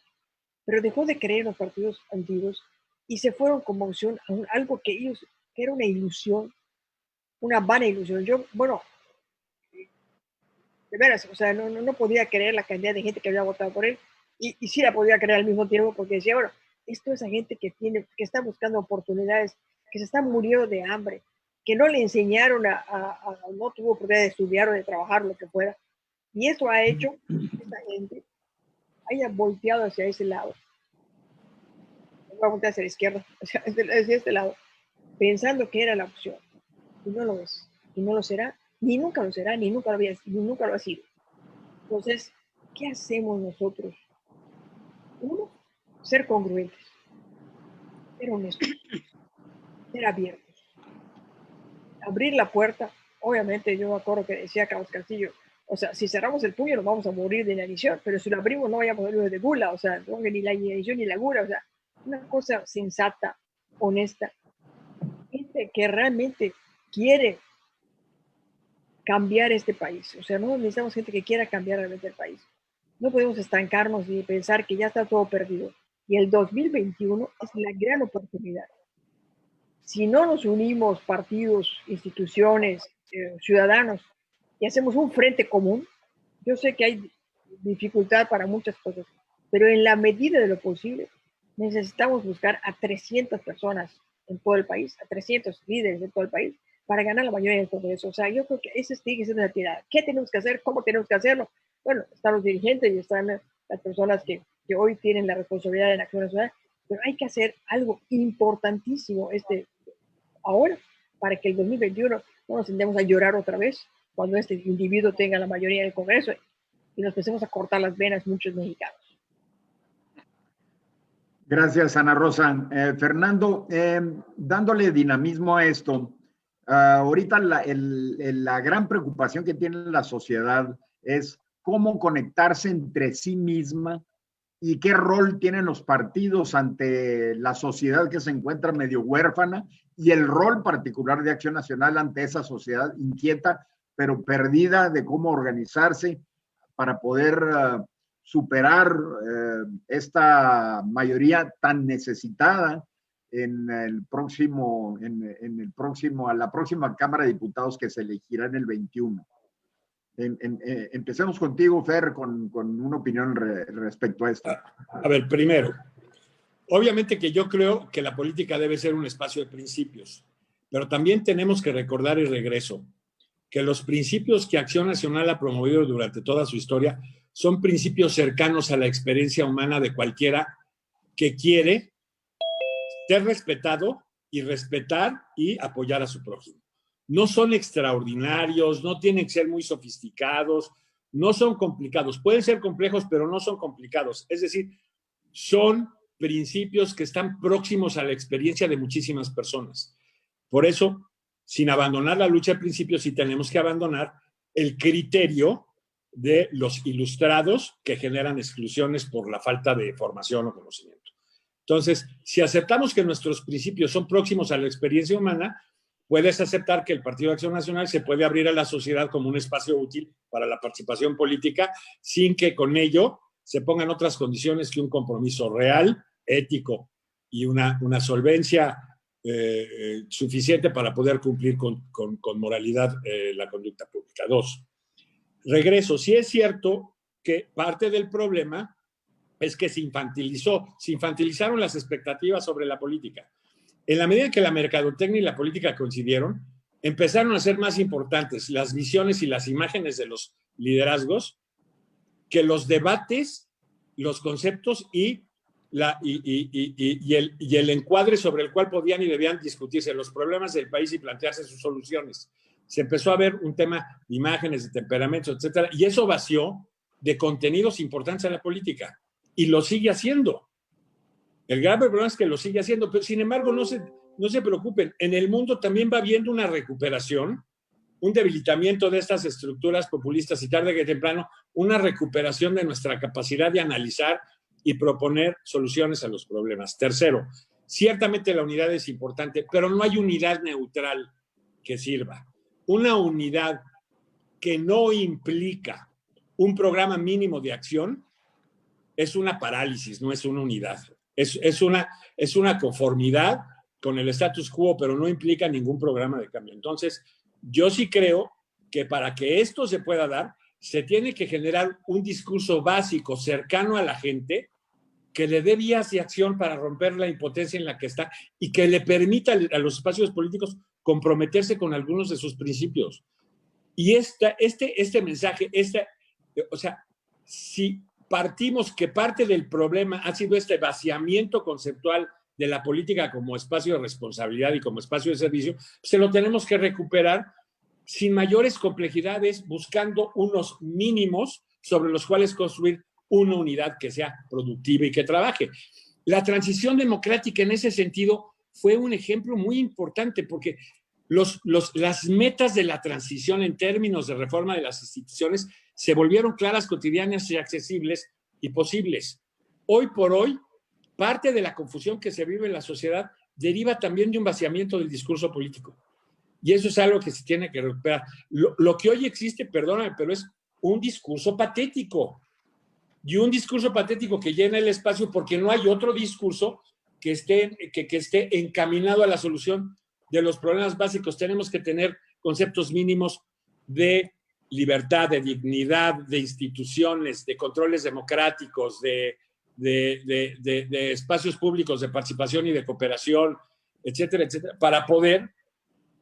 pero dejó de creer en los partidos antiguos y se fueron como opción a algo que era una ilusión, una vana ilusión. Yo, bueno, de veras, o sea, no podía creer la cantidad de gente que había votado por él y sí la podía creer al mismo tiempo porque decía, bueno, esto es a gente que está buscando oportunidades, que se está muriendo de hambre, que no le enseñaron no tuvo oportunidad de estudiar o de trabajar, lo que fuera. Y eso ha hecho que esta gente haya volteado hacia ese lado. No va a voltear hacia la izquierda, hacia este lado, pensando que era la opción. Y no lo es. Y no lo será, ni nunca lo será, ni nunca lo ha sido. Entonces, ¿qué hacemos nosotros? Uno, ser congruentes, ser honestos, ser abiertos. Abrir la puerta, obviamente yo me acuerdo que decía Carlos Castillo, o sea, si cerramos el puño nos vamos a morir de inanición, pero si lo abrimos no vayamos a morir de gula, o sea, no, ni la inanición ni la gula, o sea, una cosa sensata, honesta, gente que realmente quiere cambiar este país, o sea, no necesitamos gente que quiera cambiar realmente el país. No podemos estancarnos y pensar que ya está todo perdido. Y el 2021 es la gran oportunidad. Si no nos unimos, partidos, instituciones, ciudadanos, y hacemos un frente común, yo sé que hay dificultad para muchas cosas, pero en la medida de lo posible, necesitamos buscar a 300 personas en todo el país, a 300 líderes en todo el país, para ganar la mayoría del Congreso. O sea, yo creo que ese tiene que ser una tirada. ¿Qué tenemos que hacer? ¿Cómo tenemos que hacerlo? Bueno, están los dirigentes y están las personas que hoy tienen la responsabilidad en Acción Nacional, pero hay que hacer algo importantísimo ahora para que el 2021 no nos sentemos a llorar otra vez cuando este individuo tenga la mayoría del Congreso y nos empecemos a cortar las venas muchos mexicanos. Gracias, Ana Rosa. Fernando, dándole dinamismo a esto, ahorita la gran preocupación que tiene la sociedad es cómo conectarse entre sí misma y qué rol tienen los partidos ante la sociedad que se encuentra medio huérfana y el rol particular de Acción Nacional ante esa sociedad inquieta, pero perdida de cómo organizarse para poder superar esta mayoría tan necesitada a la próxima Cámara de Diputados que se elegirá en el 21. Empecemos contigo, Fer, con una opinión respecto a esto. A ver, primero, obviamente que yo creo que la política debe ser un espacio de principios, pero también tenemos que recordar y regreso que los principios que Acción Nacional ha promovido durante toda su historia son principios cercanos a la experiencia humana de cualquiera que quiere ser respetado y respetar y apoyar a su prójimo. No son extraordinarios, no tienen que ser muy sofisticados, no son complicados. Pueden ser complejos, pero no son complicados. Es decir, son principios que están próximos a la experiencia de muchísimas personas. Por eso, sin abandonar la lucha de principios, sí tenemos que abandonar el criterio de los ilustrados que generan exclusiones por la falta de formación o conocimiento. Entonces, si aceptamos que nuestros principios son próximos a la experiencia humana, puedes aceptar que el Partido de Acción Nacional se puede abrir a la sociedad como un espacio útil para la participación política sin que con ello se pongan otras condiciones que un compromiso real, ético y una solvencia suficiente para poder cumplir con moralidad la conducta pública. 2. Regreso. Sí es cierto que parte del problema es que se infantilizaron las expectativas sobre la política. En la medida que la mercadotecnia y la política coincidieron, empezaron a ser más importantes las visiones y las imágenes de los liderazgos que los debates, los conceptos y el encuadre sobre el cual podían y debían discutirse los problemas del país y plantearse sus soluciones. Se empezó a ver un tema de imágenes, de temperamentos, etcétera, y eso vació de contenidos importantes a la política. Y lo sigue haciendo. El grave problema es que lo sigue haciendo, pero sin embargo no se preocupen. En el mundo también va habiendo una recuperación, un debilitamiento de estas estructuras populistas y tarde que temprano, una recuperación de nuestra capacidad de analizar y proponer soluciones a los problemas. 3, ciertamente la unidad es importante, pero no hay unidad neutral que sirva. Una unidad que no implica un programa mínimo de acción es una parálisis, no es una unidad. Es una conformidad con el status quo, pero no implica ningún programa de cambio. Entonces, yo sí creo que para que esto se pueda dar, se tiene que generar un discurso básico, cercano a la gente, que le dé vías de acción para romper la impotencia en la que está y que le permita a los espacios políticos comprometerse con algunos de sus principios. Y este mensaje, o sea, si partimos que parte del problema ha sido este vaciamiento conceptual de la política como espacio de responsabilidad y como espacio de servicio, se lo tenemos que recuperar sin mayores complejidades, buscando unos mínimos sobre los cuales construir una unidad que sea productiva y que trabaje. La transición democrática en ese sentido fue un ejemplo muy importante porque las metas de la transición en términos de reforma de las instituciones se volvieron claras, cotidianas y accesibles y posibles. Hoy por hoy, parte de la confusión que se vive en la sociedad deriva también de un vaciamiento del discurso político. Y eso es algo que se tiene que recuperar. Lo que hoy existe, perdóname, pero es un discurso patético. Y un discurso patético que llena el espacio porque no hay otro discurso que esté encaminado a la solución de los problemas básicos. Tenemos que tener conceptos mínimos de libertad, de dignidad, de instituciones, de controles democráticos, de espacios públicos de participación y de cooperación, etcétera, etcétera, para poder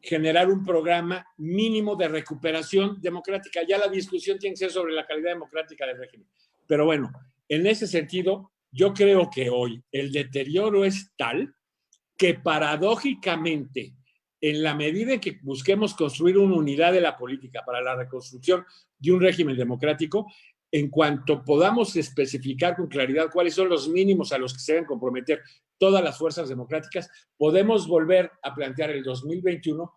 generar un programa mínimo de recuperación democrática. Ya la discusión tiene que ser sobre la calidad democrática del régimen. Pero bueno, en ese sentido, yo creo que hoy el deterioro es tal que paradójicamente, en la medida en que busquemos construir una unidad de la política para la reconstrucción de un régimen democrático, en cuanto podamos especificar con claridad cuáles son los mínimos a los que se deben comprometer todas las fuerzas democráticas, podemos volver a plantear el 2021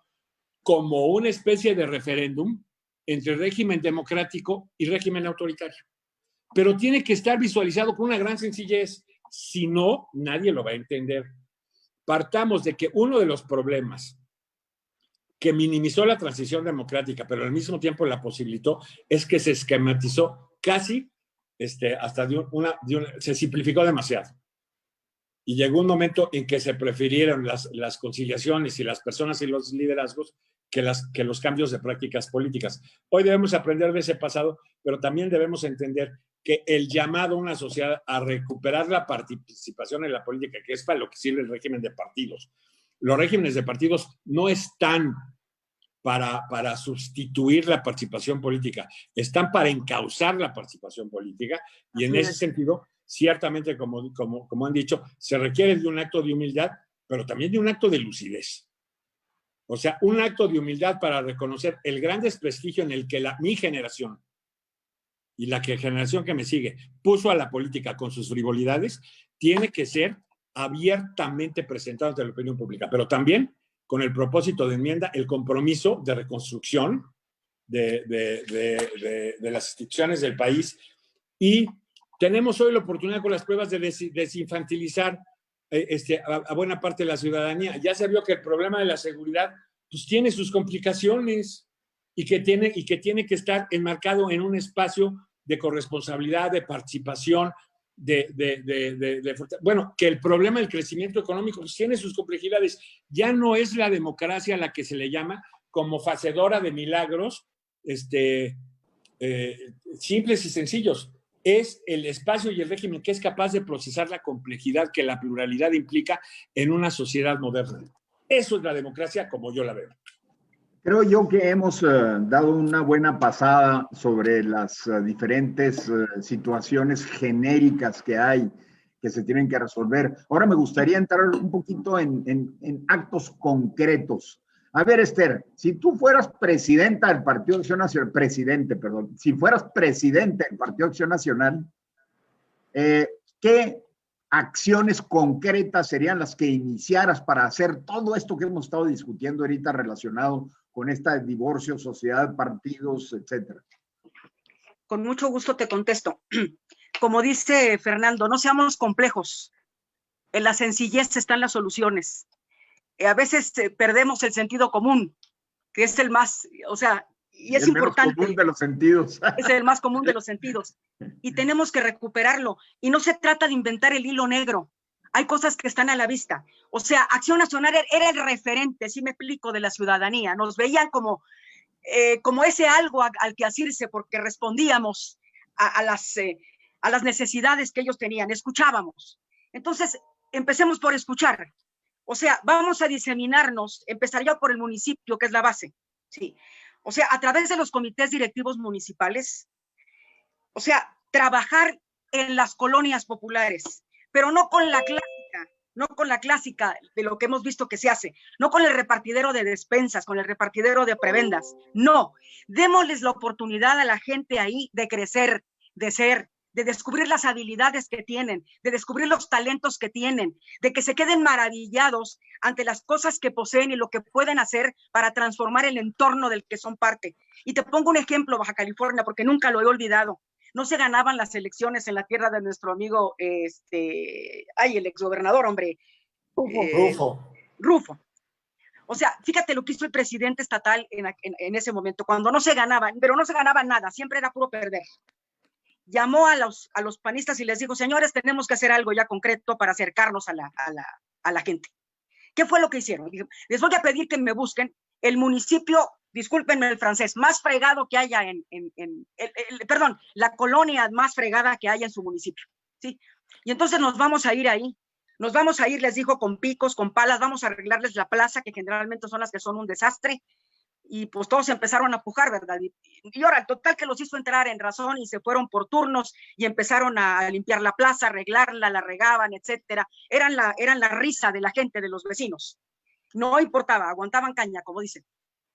como una especie de referéndum entre régimen democrático y régimen autoritario. Pero tiene que estar visualizado con una gran sencillez, si no, nadie lo va a entender. Partamos de que uno de los problemas que minimizó la transición democrática, pero al mismo tiempo la posibilitó, es que se esquematizó casi hasta se simplificó demasiado. Y llegó un momento en que se prefirieron las conciliaciones y las personas y los liderazgos que los cambios de prácticas políticas. Hoy debemos aprender de ese pasado, pero también debemos entender que el llamado a una sociedad a recuperar la participación en la política, que es para lo que sirve el régimen de partidos. Los regímenes de partidos no están para sustituir la participación política, están para encauzar la participación política y en ese sentido, ciertamente, como han dicho, se requiere de un acto de humildad, pero también de un acto de lucidez. O sea, un acto de humildad para reconocer el gran desprestigio en el que mi generación y la generación que me sigue puso a la política con sus frivolidades, tiene que ser abiertamente presentado ante la opinión pública, pero también con el propósito de enmienda, el compromiso de reconstrucción de las instituciones del país. Y tenemos hoy la oportunidad con las pruebas de desinfantilizar a buena parte de la ciudadanía. Ya se vio que el problema de la seguridad pues, tiene sus complicaciones y que tiene que estar enmarcado en un espacio de corresponsabilidad, de participación, bueno, que el problema del crecimiento económico pues, tiene sus complejidades. Ya no es la democracia la que se le llama como facedora de milagros simples y sencillos. Es el espacio y el régimen que es capaz de procesar la complejidad que la pluralidad implica en una sociedad moderna. Eso es la democracia como yo la veo. Creo yo que hemos dado una buena pasada sobre las diferentes situaciones genéricas que hay, que se tienen que resolver. Ahora me gustaría entrar un poquito en actos concretos. A ver, Esther, si tú fueras presidenta del Partido Acción Nacional, si fueras presidente del Partido Acción Nacional, ¿qué acciones concretas serían las que iniciaras para hacer todo esto que hemos estado discutiendo ahorita relacionado con esta divorcio, sociedad, partidos, etcétera? Con mucho gusto te contesto. Como dice Fernando, no seamos complejos. En la sencillez están las soluciones. A veces perdemos el sentido común, que es el más, o sea, y es importante. El común de los sentidos. Es el más común de los sentidos. Y tenemos que recuperarlo. Y no se trata de inventar el hilo negro. Hay cosas que están a la vista. O sea, Acción Nacional era el referente, si me explico, de la ciudadanía. Nos veían como ese algo al que asirse porque respondíamos a a las necesidades que ellos tenían, escuchábamos. Entonces, empecemos por escuchar. O sea, vamos a diseminarnos, empezaría por el municipio, que es la base, ¿sí? O sea, a través de los comités directivos municipales, o sea, trabajar en las colonias populares, pero no con la clásica de lo que hemos visto que se hace, no con el repartidero de despensas, con el repartidero de prebendas, no, démosles la oportunidad a la gente ahí de crecer, de ser, de descubrir las habilidades que tienen, de descubrir los talentos que tienen, de que se queden maravillados ante las cosas que poseen y lo que pueden hacer para transformar el entorno del que son parte. Y te pongo un ejemplo, Baja California, porque nunca lo he olvidado. No se ganaban las elecciones en la tierra de nuestro amigo, el exgobernador, hombre. Rufo. O sea, fíjate lo que hizo el presidente estatal en ese momento, cuando no se ganaban, pero no se ganaba nada, siempre era puro perder. Llamó a los panistas y les dijo, señores, tenemos que hacer algo ya concreto para acercarnos a la gente. ¿Qué fue lo que hicieron? Les voy a pedir que me busquen el municipio, discúlpenme el francés, más fregado que haya la colonia más fregada que haya en su municipio, ¿sí? Y entonces nos vamos a ir ahí, les dijo, con picos, con palas, vamos a arreglarles la plaza, que generalmente son las que son un desastre, y pues todos empezaron a pujar, ¿verdad? Y ahora, el total que los hizo entrar en razón y se fueron por turnos y empezaron a limpiar la plaza, arreglarla, la regaban, etcétera. Eran la risa de la gente, de los vecinos. No importaba, aguantaban caña, como dicen.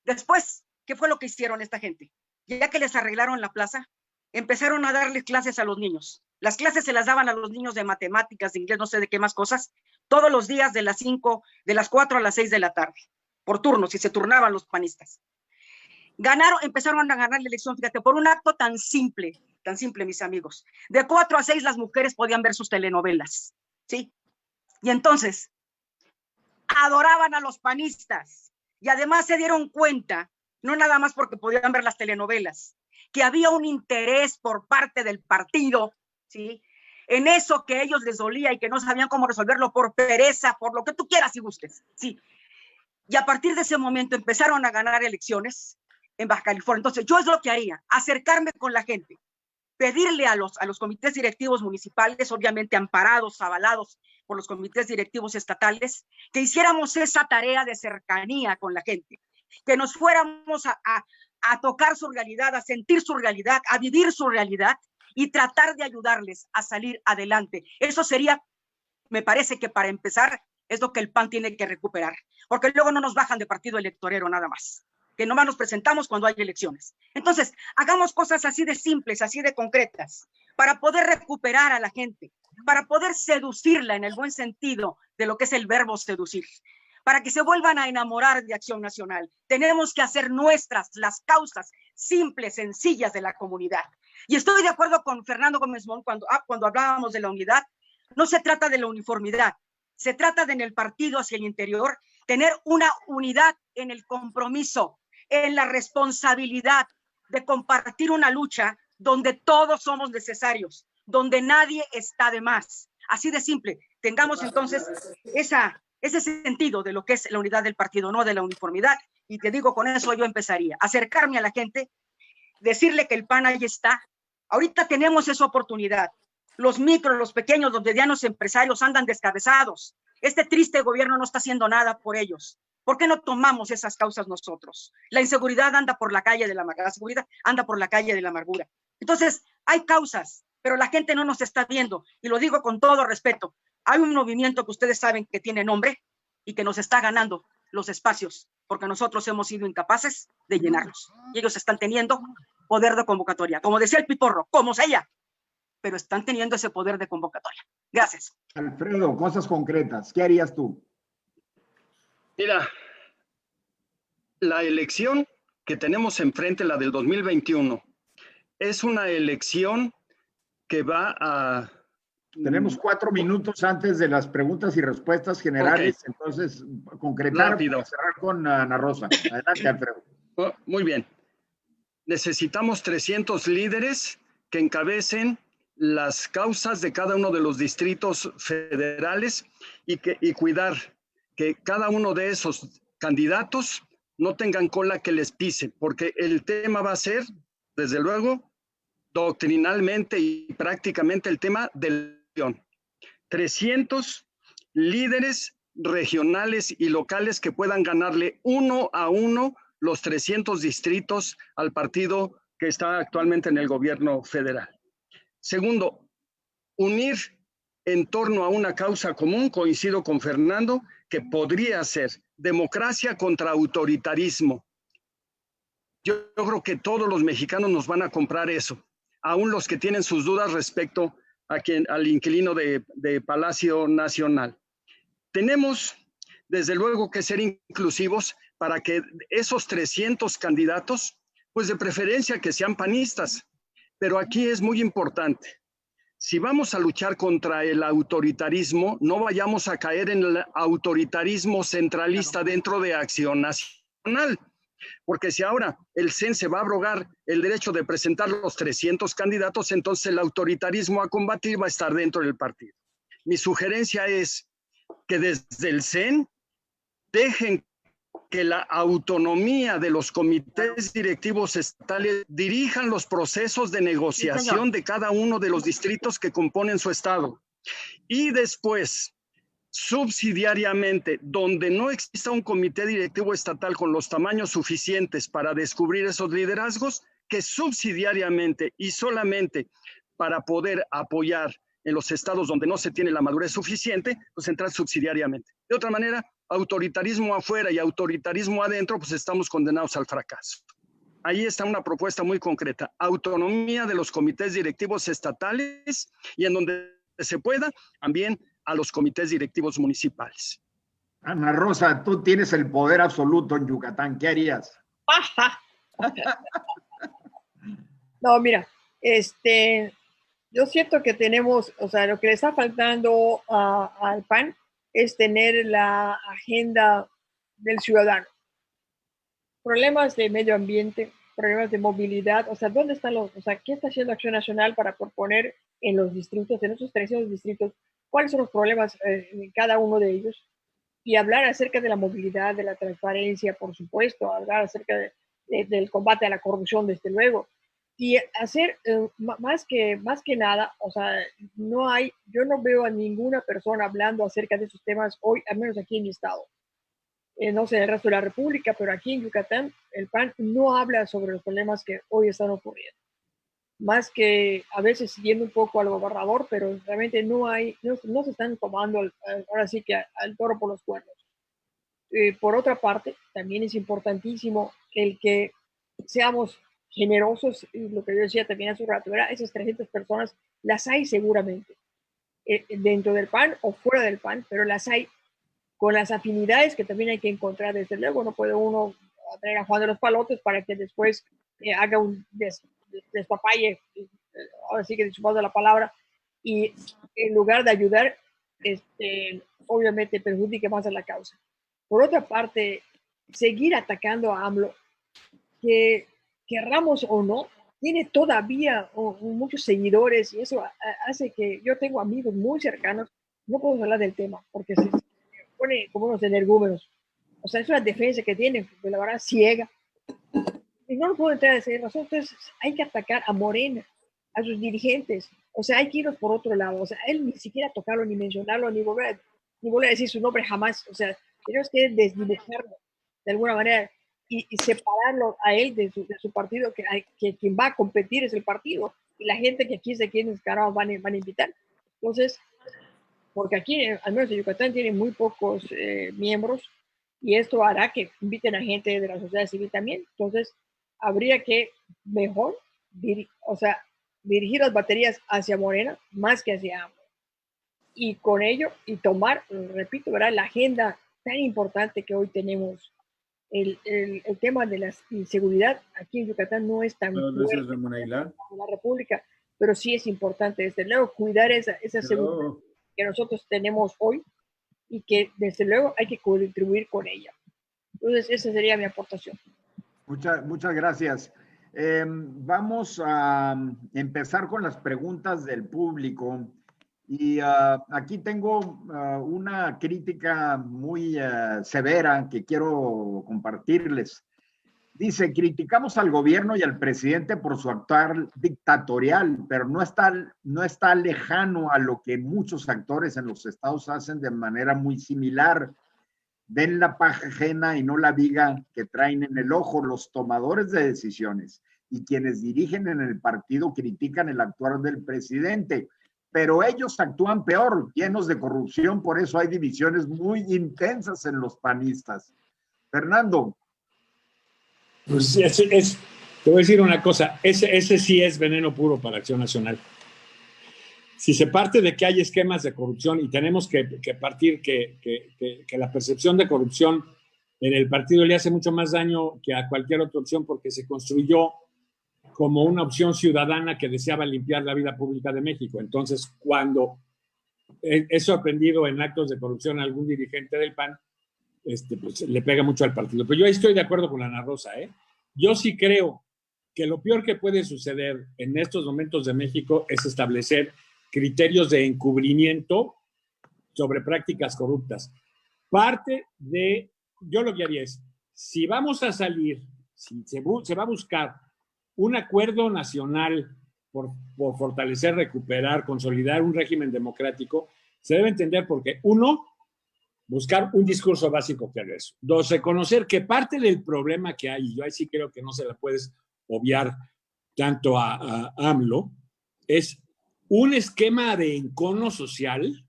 Después, ¿qué fue lo que hicieron esta gente? Ya que les arreglaron la plaza, empezaron a darles clases a los niños. Las clases se las daban a los niños de matemáticas, de inglés, no sé de qué más cosas, todos los días de las 4 a las 6 de la tarde, por turnos, y se turnaban los panistas. Empezaron a ganar la elección, fíjate, por un acto tan simple, mis amigos. De 4 a 6 las mujeres podían ver sus telenovelas, ¿sí? Y entonces, adoraban a los panistas, y además se dieron cuenta, no nada más porque podían ver las telenovelas, que había un interés por parte del partido, ¿sí?, en eso que a ellos les dolía y que no sabían cómo resolverlo por pereza, por lo que tú quieras y gustes, ¿sí? Y a partir de ese momento empezaron a ganar elecciones en Baja California. Entonces, yo es lo que haría, acercarme con la gente, pedirle a los comités directivos municipales, obviamente amparados, avalados por los comités directivos estatales, que hiciéramos esa tarea de cercanía con la gente, que nos fuéramos a tocar su realidad, a sentir su realidad, a vivir su realidad y tratar de ayudarles a salir adelante. Eso sería, me parece que para empezar, es lo que el PAN tiene que recuperar, porque luego no nos bajan de partido electorero nada más, que nomás nos presentamos cuando hay elecciones. Entonces, hagamos cosas así de simples, así de concretas, para poder recuperar a la gente, para poder seducirla en el buen sentido de lo que es el verbo seducir, para que se vuelvan a enamorar de Acción Nacional. Tenemos que hacer nuestras las causas simples, sencillas de la comunidad. Y estoy de acuerdo con Fernando Gómez Mon cuando hablábamos de la unidad. No se trata de la uniformidad, se trata de en el partido hacia el interior tener una unidad en el compromiso, en la responsabilidad de compartir una lucha donde todos somos necesarios, donde nadie está de más. Así de simple. Tengamos entonces ese sentido de lo que es la unidad del partido, no de la uniformidad. Y te digo, con eso yo empezaría. Acercarme a la gente, decirle que el PAN ahí está. Ahorita tenemos esa oportunidad. Los micros, los pequeños, los medianos empresarios andan descabezados. Este triste gobierno no está haciendo nada por ellos. ¿Por qué no tomamos esas causas nosotros? La inseguridad anda por la calle de la amargura, la seguridad anda por la calle de la amargura. Entonces, hay causas, pero la gente no nos está viendo. Y lo digo con todo respeto. Hay un movimiento que ustedes saben que tiene nombre y que nos está ganando los espacios, porque nosotros hemos sido incapaces de llenarlos. Y ellos están teniendo poder de convocatoria. Como decía el Piporro, como sea, pero están teniendo ese poder de convocatoria. Gracias. Alfredo, cosas concretas. ¿Qué harías tú? Mira, la elección que tenemos enfrente, la del 2021, es una elección que va a... Tenemos 4 minutos antes de las preguntas y respuestas generales, okay. Entonces, concretar rápido. Para cerrar con Ana Rosa. Adelante, Alfredo. Oh, muy bien. Necesitamos 300 líderes que encabecen las causas de cada uno de los distritos federales y cuidar que cada uno de esos candidatos no tengan cola que les pise, porque el tema va a ser, desde luego, doctrinalmente y prácticamente el tema de la elección. 300 líderes regionales y locales que puedan ganarle 1-1 los 300 distritos al partido que está actualmente en el gobierno federal. Segundo, unir en torno a una causa común, coincido con Fernando, que podría ser democracia contra autoritarismo. Yo creo que todos los mexicanos nos van a comprar eso, aún los que tienen sus dudas respecto al inquilino de Palacio Nacional. Tenemos, desde luego, que ser inclusivos para que esos 300 candidatos, pues de preferencia que sean panistas. Pero aquí es muy importante. Si vamos a luchar contra el autoritarismo, no vayamos a caer en el autoritarismo centralista dentro de Acción Nacional. Porque si ahora el CEN se va a abrogar el derecho de presentar los 300 candidatos, entonces el autoritarismo a combatir va a estar dentro del partido. Mi sugerencia es que desde el CEN dejen que la autonomía de los comités directivos estatales dirijan los procesos de negociación de cada uno de los distritos que componen su estado. Y después, subsidiariamente, donde no exista un comité directivo estatal con los tamaños suficientes para descubrir esos liderazgos, que subsidiariamente y solamente para poder apoyar en los estados donde no se tiene la madurez suficiente, pues entrar subsidiariamente. De otra manera, autoritarismo afuera y autoritarismo adentro, pues estamos condenados al fracaso. Ahí está una propuesta muy concreta, autonomía de los comités directivos estatales y en donde se pueda, también a los comités directivos municipales. Ana Rosa, tú tienes el poder absoluto en Yucatán, ¿qué harías? No, mira, yo siento que tenemos, o sea, lo que le está faltando al PAN es tener la agenda del ciudadano. Problemas de medio ambiente, problemas de movilidad, o sea, ¿dónde están qué está haciendo Acción Nacional para proponer en los distritos, en esos 300 distritos, cuáles son los problemas en cada uno de ellos? Y hablar acerca de la movilidad, de la transparencia, por supuesto, hablar acerca del combate a la corrupción, desde luego. Y hacer más que nada, o sea, yo no veo a ninguna persona hablando acerca de esos temas hoy, al menos aquí en mi estado. No sé, en el resto de la República, pero aquí en Yucatán, el PAN no habla sobre los problemas que hoy están ocurriendo. Más que a veces siguiendo un poco al gobernador, pero realmente no se están tomando ahora sí que al toro por los cuernos. Por otra parte, también es importantísimo el que seamos generosos, y lo que yo decía también hace un rato, ¿verdad? Esas 300 personas las hay seguramente, dentro del PAN o fuera del PAN, pero las hay con las afinidades que también hay que encontrar. Desde luego no puede uno traer a Juan de los Palotes para que después haga un despapalle, ahora sí que disculpando la palabra, y en lugar de ayudar, obviamente perjudique más a la causa. Por otra parte, seguir atacando a AMLO, que querramos o no, tiene todavía muchos seguidores y eso hace que yo tengo amigos muy cercanos, no podemos hablar del tema porque se pone como unos energúmenos. O sea, es una defensa que tienen, de la verdad, ciega. Y no lo puedo entrar a esa razón. Entonces, hay que atacar a Morena, a sus dirigentes. O sea, hay que irnos por otro lado. O sea, él ni siquiera tocarlo, ni mencionarlo, ni volver a decir su nombre jamás. O sea, tenemos que desdibujarlo de alguna manera y separarlo a él de su partido, que quien va a competir es el partido. Y la gente que aquí se quieren descarar van a invitar. Entonces, porque aquí, al menos en Yucatán, tienen muy pocos miembros y esto hará que inviten a gente de la sociedad civil también. Entonces, habría que mejor dirigir las baterías hacia Morena más que hacia AMLO. Y con ello, y tomar, repito, ¿verdad?, la agenda tan importante que hoy tenemos. El tema de la inseguridad aquí en Yucatán no es tan fuerte como en la República, pero sí es importante, desde luego, cuidar esa seguridad que nosotros tenemos hoy y que desde luego hay que contribuir con ella. Entonces, esa sería mi aportación. Muchas gracias. Vamos a empezar con las preguntas del público. Y aquí tengo una crítica muy severa que quiero compartirles. Dice, criticamos al gobierno y al presidente por su actuar dictatorial, pero no está lejano a lo que muchos actores en los estados hacen de manera muy similar. Ven la paja ajena y no la viga que traen en el ojo los tomadores de decisiones, y quienes dirigen en el partido critican el actuar del presidente, pero ellos actúan peor, llenos de corrupción, por eso hay divisiones muy intensas en los panistas. Fernando. Pues te voy a decir una cosa, ese sí es veneno puro para Acción Nacional. Si se parte de que hay esquemas de corrupción y tenemos que partir que la percepción de corrupción en el partido le hace mucho más daño que a cualquier otra opción porque se construyó como una opción ciudadana que deseaba limpiar la vida pública de México. Entonces, cuando he sorprendido en actos de corrupción a algún dirigente del PAN, pues le pega mucho al partido. Pero yo estoy de acuerdo con Ana Rosa, ¿eh? Yo sí creo que lo peor que puede suceder en estos momentos de México es establecer criterios de encubrimiento sobre prácticas corruptas. Yo lo que haría es, si vamos a salir, si se va a buscar un acuerdo nacional por fortalecer, recuperar, consolidar un régimen democrático, se debe entender porque, uno, buscar un discurso básico que haga eso. Dos, reconocer que parte del problema que hay, y yo ahí sí creo que no se la puedes obviar tanto a AMLO, es un esquema de encono social,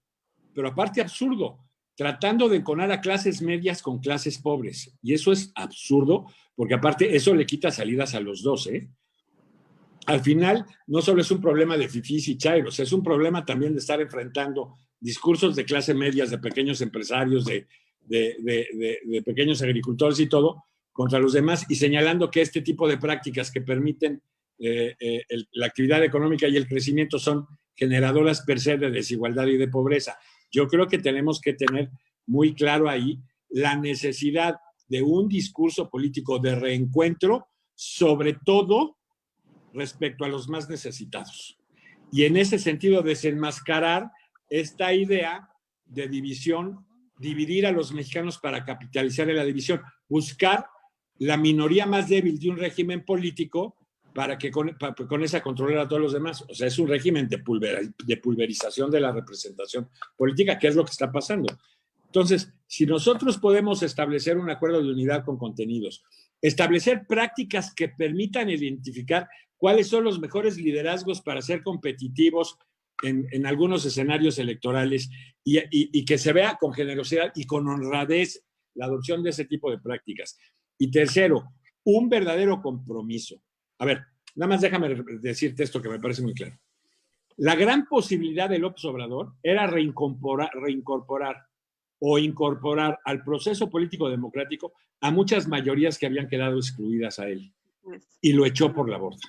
pero aparte absurdo, tratando de enconar a clases medias con clases pobres. Y eso es absurdo, porque aparte eso le quita salidas a los dos, ¿eh? Al final, no solo es un problema de fifís y chairos, es un problema también de estar enfrentando discursos de clase medias, de pequeños empresarios, de pequeños agricultores y todo, contra los demás, y señalando que este tipo de prácticas que permiten la actividad económica y el crecimiento son generadoras per se de desigualdad y de pobreza. Yo creo que tenemos que tener muy claro ahí la necesidad de un discurso político de reencuentro, sobre todo respecto a los más necesitados. Y en ese sentido, desenmascarar esta idea de división, dividir a los mexicanos para capitalizar en la división, buscar la minoría más débil de un régimen político para que con esa controlar a todos los demás. O sea, es un régimen de pulverización de la representación política, que es lo que está pasando. Entonces, si nosotros podemos establecer un acuerdo de unidad con contenidos, establecer prácticas que permitan identificar cuáles son los mejores liderazgos para ser competitivos en algunos escenarios electorales y que se vea con generosidad y con honradez la adopción de ese tipo de prácticas. Y tercero, un verdadero compromiso. A ver, nada más déjame decirte esto que me parece muy claro. La gran posibilidad de López Obrador era reincorporar o incorporar al proceso político democrático a muchas mayorías que habían quedado excluidas a él. Y lo echó por la borda.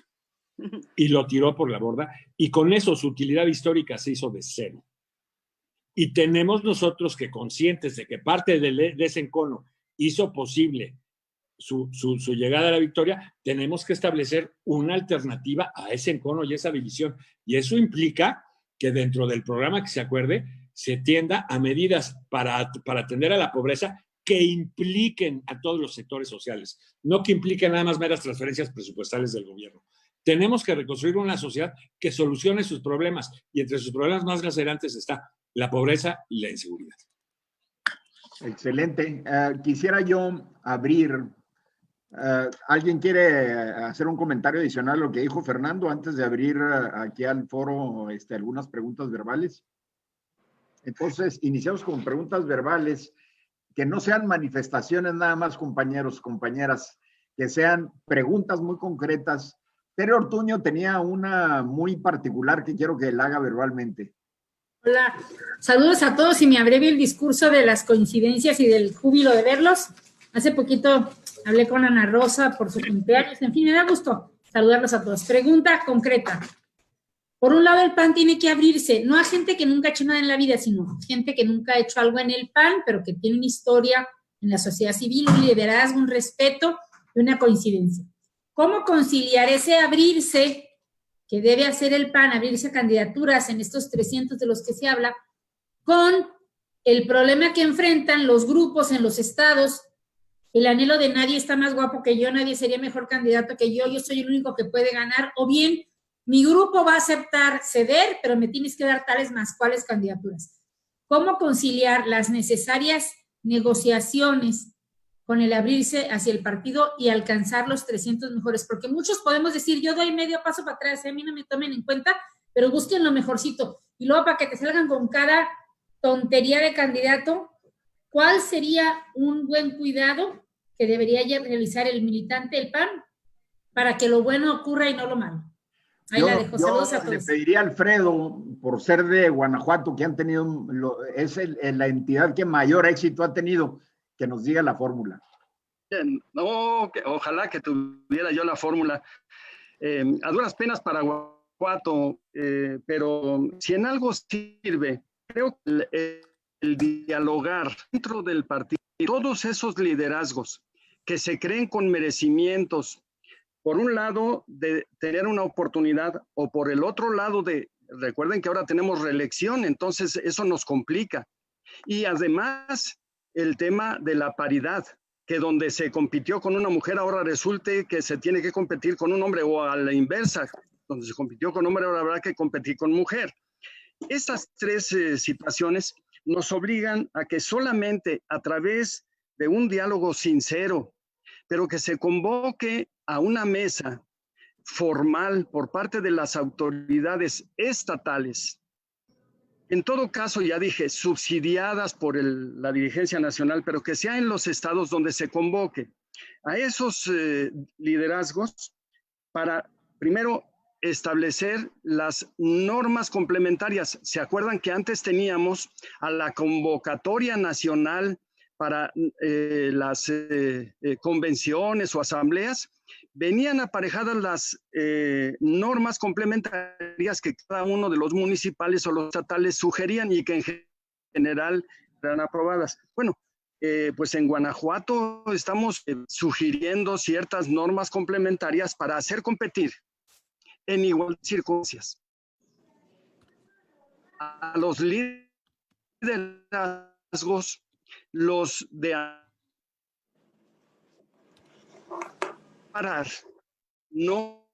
Y lo tiró por la borda. Y con eso su utilidad histórica se hizo de cero. Y tenemos nosotros que, conscientes de que parte de ese encono hizo posible su llegada a la victoria, tenemos que establecer una alternativa a ese encono y esa división. Y eso implica que dentro del programa que se acuerde, se tienda a medidas para atender a la pobreza que impliquen a todos los sectores sociales, no que impliquen nada más meras transferencias presupuestales del gobierno. Tenemos que reconstruir una sociedad que solucione sus problemas, y entre sus problemas más lacerantes está la pobreza y la inseguridad. Excelente. Quisiera yo abrir. ¿Alguien quiere hacer un comentario adicional a lo que dijo Fernando antes de abrir aquí al foro algunas preguntas verbales? Entonces, iniciamos con preguntas verbales, que no sean manifestaciones nada más, compañeros, compañeras, que sean preguntas muy concretas. Tere Ortuño tenía una muy particular que quiero que la haga verbalmente. Hola, saludos a todos y me abrevio el discurso de las coincidencias y del júbilo de verlos. Hace poquito hablé con Ana Rosa por su cumpleaños, en fin, me da gusto saludarlos a todos. Pregunta concreta. Por un lado, el PAN tiene que abrirse, no a gente que nunca ha hecho nada en la vida, sino gente que nunca ha hecho algo en el PAN, pero que tiene una historia en la sociedad civil, un liderazgo, un respeto y una coincidencia. ¿Cómo conciliar ese abrirse que debe hacer el PAN, abrirse a candidaturas en estos 300 de los que se habla, con el problema que enfrentan los grupos en los estados el anhelo de nadie está más guapo que yo, nadie sería mejor candidato que yo soy el único que puede ganar, o bien mi grupo va a aceptar ceder, pero me tienes que dar tales más cuales candidaturas. ¿Cómo conciliar las necesarias negociaciones con el abrirse hacia el partido y alcanzar los 300 mejores? Porque muchos podemos decir, yo doy medio paso para atrás, a mí no me tomen en cuenta, pero busquen lo mejorcito. Y luego para que te salgan con cada tontería de candidato, ¿cuál sería un buen cuidado que debería realizar el militante del PAN para que lo bueno ocurra y no lo malo? Ahí la dejo. Saludos a todos. Le pediría a Alfredo, por ser de Guanajuato, que han tenido, es la entidad que mayor éxito ha tenido, que nos diga la fórmula. No, ojalá que tuviera yo la fórmula. A duras penas para Guanajuato, pero si en algo sirve, creo que el dialogar dentro del partido, todos esos liderazgos que se creen con merecimientos, por un lado de tener una oportunidad o por el otro lado recuerden que ahora tenemos reelección, entonces eso nos complica. Y además el tema de la paridad, que donde se compitió con una mujer ahora resulte que se tiene que competir con un hombre, o a la inversa, donde se compitió con hombre ahora habrá que competir con mujer. Estas tres situaciones nos obligan a que solamente a través de un diálogo sincero, pero que se convoque a una mesa formal por parte de las autoridades estatales, en todo caso, ya dije, subsidiadas por la dirigencia nacional, pero que sea en los estados donde se convoque a esos liderazgos para, primero, establecer las normas complementarias. ¿Se acuerdan que antes teníamos a la convocatoria nacional para las convenciones o asambleas? Venían aparejadas las normas complementarias que cada uno de los municipales o los estatales sugerían y que en general eran aprobadas. Bueno, pues en Guanajuato estamos sugiriendo ciertas normas complementarias para hacer competir en igual circunstancias a los liderazgos, los de parar, no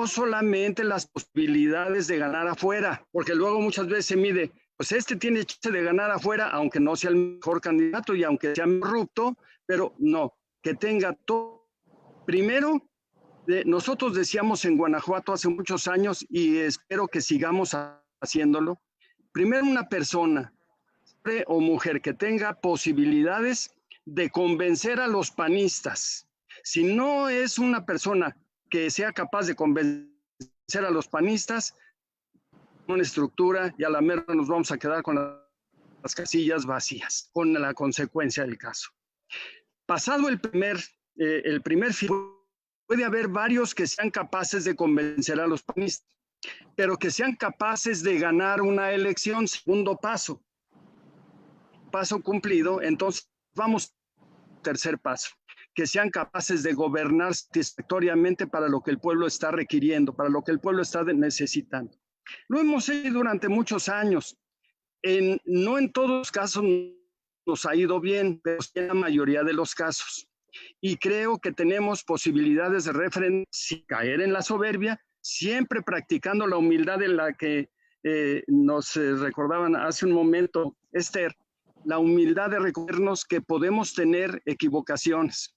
solamente las posibilidades de ganar afuera, porque luego muchas veces se mide, pues este tiene chance de ganar afuera, aunque no sea el mejor candidato y aunque sea corrupto, pero no, que tenga todo. Primero, nosotros decíamos en Guanajuato hace muchos años y espero que sigamos haciéndolo, primero una persona, hombre o mujer, que tenga posibilidades de convencer a los panistas. Si no es una persona que sea capaz de convencer a los panistas, una estructura y a la mera nos vamos a quedar con las casillas vacías, con la consecuencia del caso. Pasado el primer filtro, puede haber varios que sean capaces de convencer a los panistas, pero que sean capaces de ganar una elección. Segundo paso cumplido, entonces vamos al tercer paso, que sean capaces de gobernar satisfactoriamente para lo que el pueblo está requiriendo, para lo que el pueblo está necesitando. Lo hemos hecho durante muchos años. No en todos los casos nos ha ido bien, pero en la mayoría de los casos. Y creo que tenemos posibilidades de refrendar sin caer en la soberbia, siempre practicando la humildad en la que nos recordaban hace un momento, Esther, la humildad de reconocernos que podemos tener equivocaciones.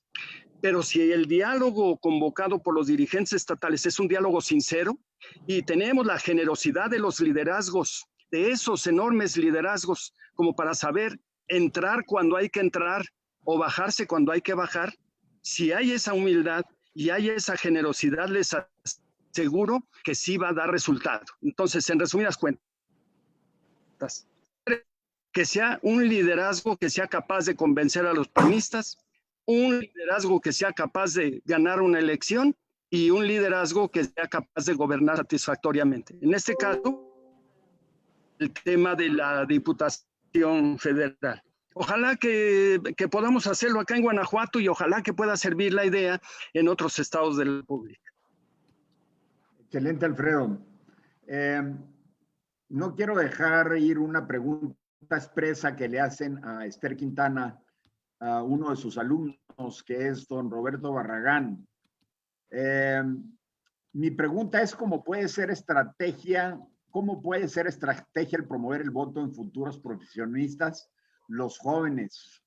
Pero si el diálogo convocado por los dirigentes estatales es un diálogo sincero y tenemos la generosidad de los liderazgos, de esos enormes liderazgos, como para saber entrar cuando hay que entrar o bajarse cuando hay que bajar, si hay esa humildad y hay esa generosidad, les aseguro que sí va a dar resultado. Entonces, en resumidas cuentas, que sea un liderazgo que sea capaz de convencer a los panistas, un liderazgo que sea capaz de ganar una elección y un liderazgo que sea capaz de gobernar satisfactoriamente. En este caso, el tema de la Diputación Federal. Ojalá que podamos hacerlo acá en Guanajuato y ojalá que pueda servir la idea en otros estados de la República. Excelente, Alfredo. No quiero dejar ir una pregunta expresa que le hacen a Esther Quintana a uno de sus alumnos, que es don Roberto Barragán. Mi pregunta es cómo puede ser estrategia el promover el voto en futuros profesionistas, los jóvenes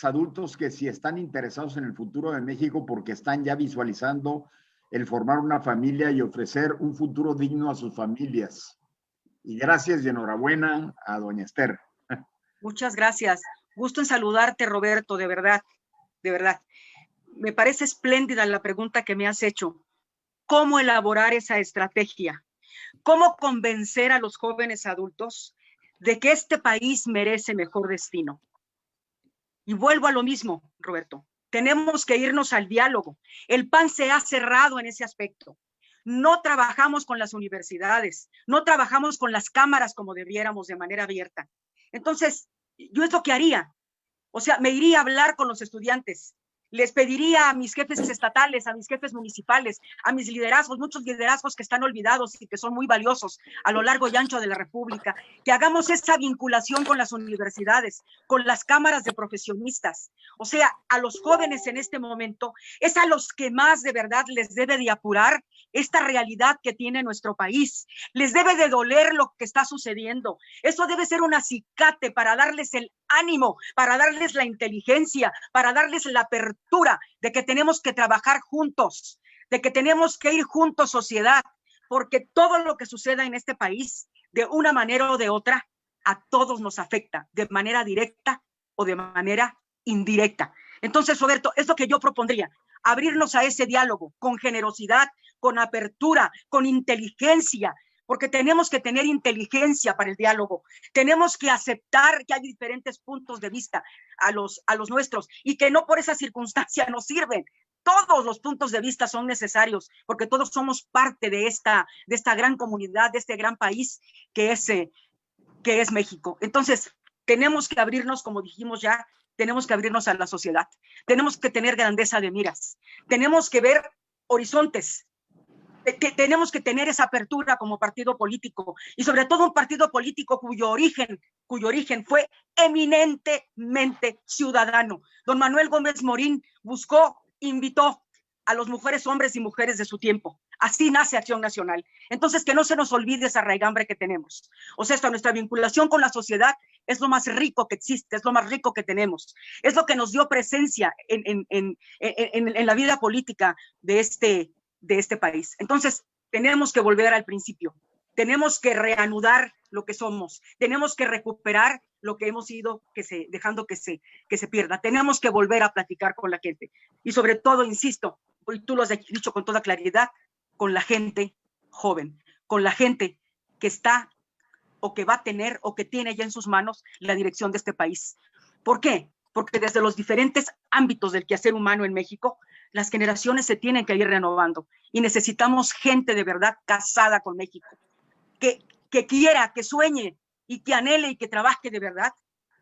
adultos que sí están interesados en el futuro de México porque están ya visualizando el formar una familia y ofrecer un futuro digno a sus familias. Y gracias y enhorabuena a doña Esther. Muchas gracias. Gusto en saludarte, Roberto, de verdad, de verdad. Me parece espléndida la pregunta que me has hecho. ¿Cómo elaborar esa estrategia? ¿Cómo convencer a los jóvenes adultos de que este país merece mejor destino? Y vuelvo a lo mismo, Roberto. Tenemos que irnos al diálogo. El PAN se ha cerrado en ese aspecto. No trabajamos con las universidades, no trabajamos con las cámaras como debiéramos de manera abierta. Entonces, yo es lo que haría. O sea, me iría a hablar con los estudiantes. Les pediría a mis jefes estatales, a mis jefes municipales, a mis liderazgos, muchos liderazgos que están olvidados y que son muy valiosos a lo largo y ancho de la República, que hagamos esa vinculación con las universidades, con las cámaras de profesionistas. O sea, a los jóvenes en este momento es a los que más de verdad les debe de apurar esta realidad que tiene nuestro país. Les debe de doler lo que está sucediendo. Eso debe ser un acicate para darles el ánimo, para darles la inteligencia, para darles la apertura de que tenemos que trabajar juntos, de que tenemos que ir juntos, sociedad, porque todo lo que suceda en este país, de una manera o de otra, a todos nos afecta, de manera directa o de manera indirecta. Entonces, Roberto, es lo que yo propondría, abrirnos a ese diálogo con generosidad, con apertura, con inteligencia, porque tenemos que tener inteligencia para el diálogo. Tenemos que aceptar que hay diferentes puntos de vista a los nuestros y que no por esa circunstancia nos sirven. Todos los puntos de vista son necesarios porque todos somos parte de esta gran comunidad, de este gran país que es México. Entonces, tenemos que abrirnos, como dijimos ya, tenemos que abrirnos a la sociedad. Tenemos que tener grandeza de miras. Tenemos que ver horizontes. Tenemos que tener esa apertura como partido político y sobre todo un partido político cuyo origen fue eminentemente ciudadano. Don Manuel Gómez Morín invitó a las mujeres, hombres y mujeres de su tiempo. Así nace Acción Nacional. Entonces, que no se nos olvide esa raigambre que tenemos. O sea, nuestra vinculación con la sociedad es lo más rico que existe, es lo más rico que tenemos. Es lo que nos dio presencia en la vida política de este país. Entonces, tenemos que volver al principio. Tenemos que reanudar lo que somos. Tenemos que recuperar lo que hemos ido dejando que se pierda. Tenemos que volver a platicar con la gente. Y sobre todo, insisto, y tú lo has dicho con toda claridad, con la gente joven, con la gente que está o que va a tener o que tiene ya en sus manos la dirección de este país. ¿Por qué? Porque desde los diferentes ámbitos del quehacer humano en México, las generaciones se tienen que ir renovando y necesitamos gente de verdad casada con México, que quiera, que sueñe y que anhele y que trabaje de verdad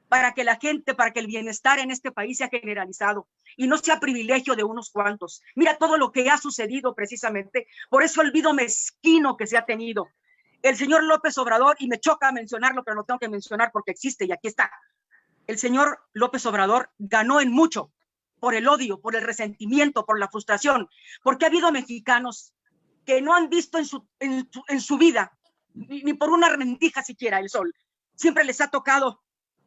para que la gente, para que el bienestar en este país sea generalizado y no sea privilegio de unos cuantos. Mira todo lo que ha sucedido precisamente por ese olvido mezquino que se ha tenido. El señor López Obrador, y me choca mencionarlo, pero lo tengo que mencionar porque existe y aquí está. El señor López Obrador ganó en mucho por el odio, por el resentimiento, por la frustración, porque ha habido mexicanos que no han visto en su vida, ni por una rendija siquiera el sol. Siempre les ha tocado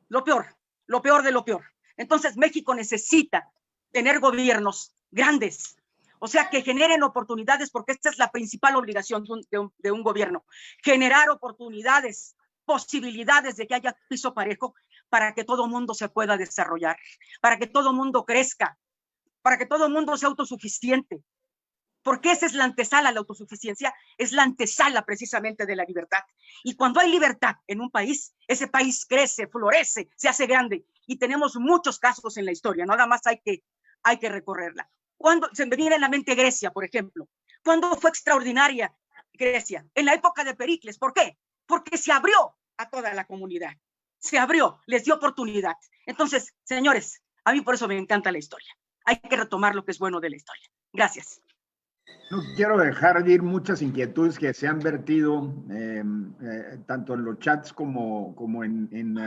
lo peor de lo peor. Entonces México necesita tener gobiernos grandes, o sea, que generen oportunidades, porque esta es la principal obligación de un gobierno, generar oportunidades, posibilidades de que haya piso parejo para que todo mundo se pueda desarrollar, para que todo mundo crezca, para que todo mundo sea autosuficiente, porque esa es la antesala, la autosuficiencia es la antesala precisamente de la libertad. Y cuando hay libertad en un país, ese país crece, florece, se hace grande. Y tenemos muchos casos en la historia, nada más hay que recorrerla. Cuando se me viene a la mente Grecia, por ejemplo. ¿Cuándo fue extraordinaria Grecia? En la época de Pericles. ¿Por qué? Porque se abrió a toda la comunidad. Se abrió, les dio oportunidad. Entonces, señores, a mí por eso me encanta la historia. Hay que retomar lo que es bueno de la historia. Gracias. No quiero dejar de ir muchas inquietudes que se han vertido tanto en los chats como en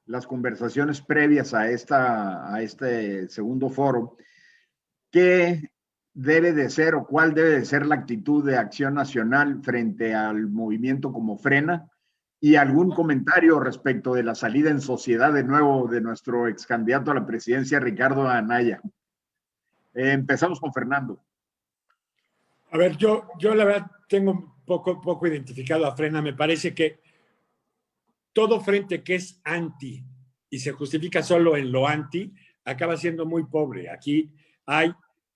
las conversaciones previas a este segundo foro, ¿qué debe de ser o cuál debe de ser la actitud de Acción Nacional frente al movimiento como Frena? Y algún comentario respecto de la salida en sociedad de nuevo de nuestro ex candidato a la presidencia, Ricardo Anaya. Empezamos con Fernando. A ver, yo la verdad tengo poco identificado a Frena. Me parece que todo frente que es anti y se justifica solo en lo anti, acaba siendo muy pobre. Aquí hay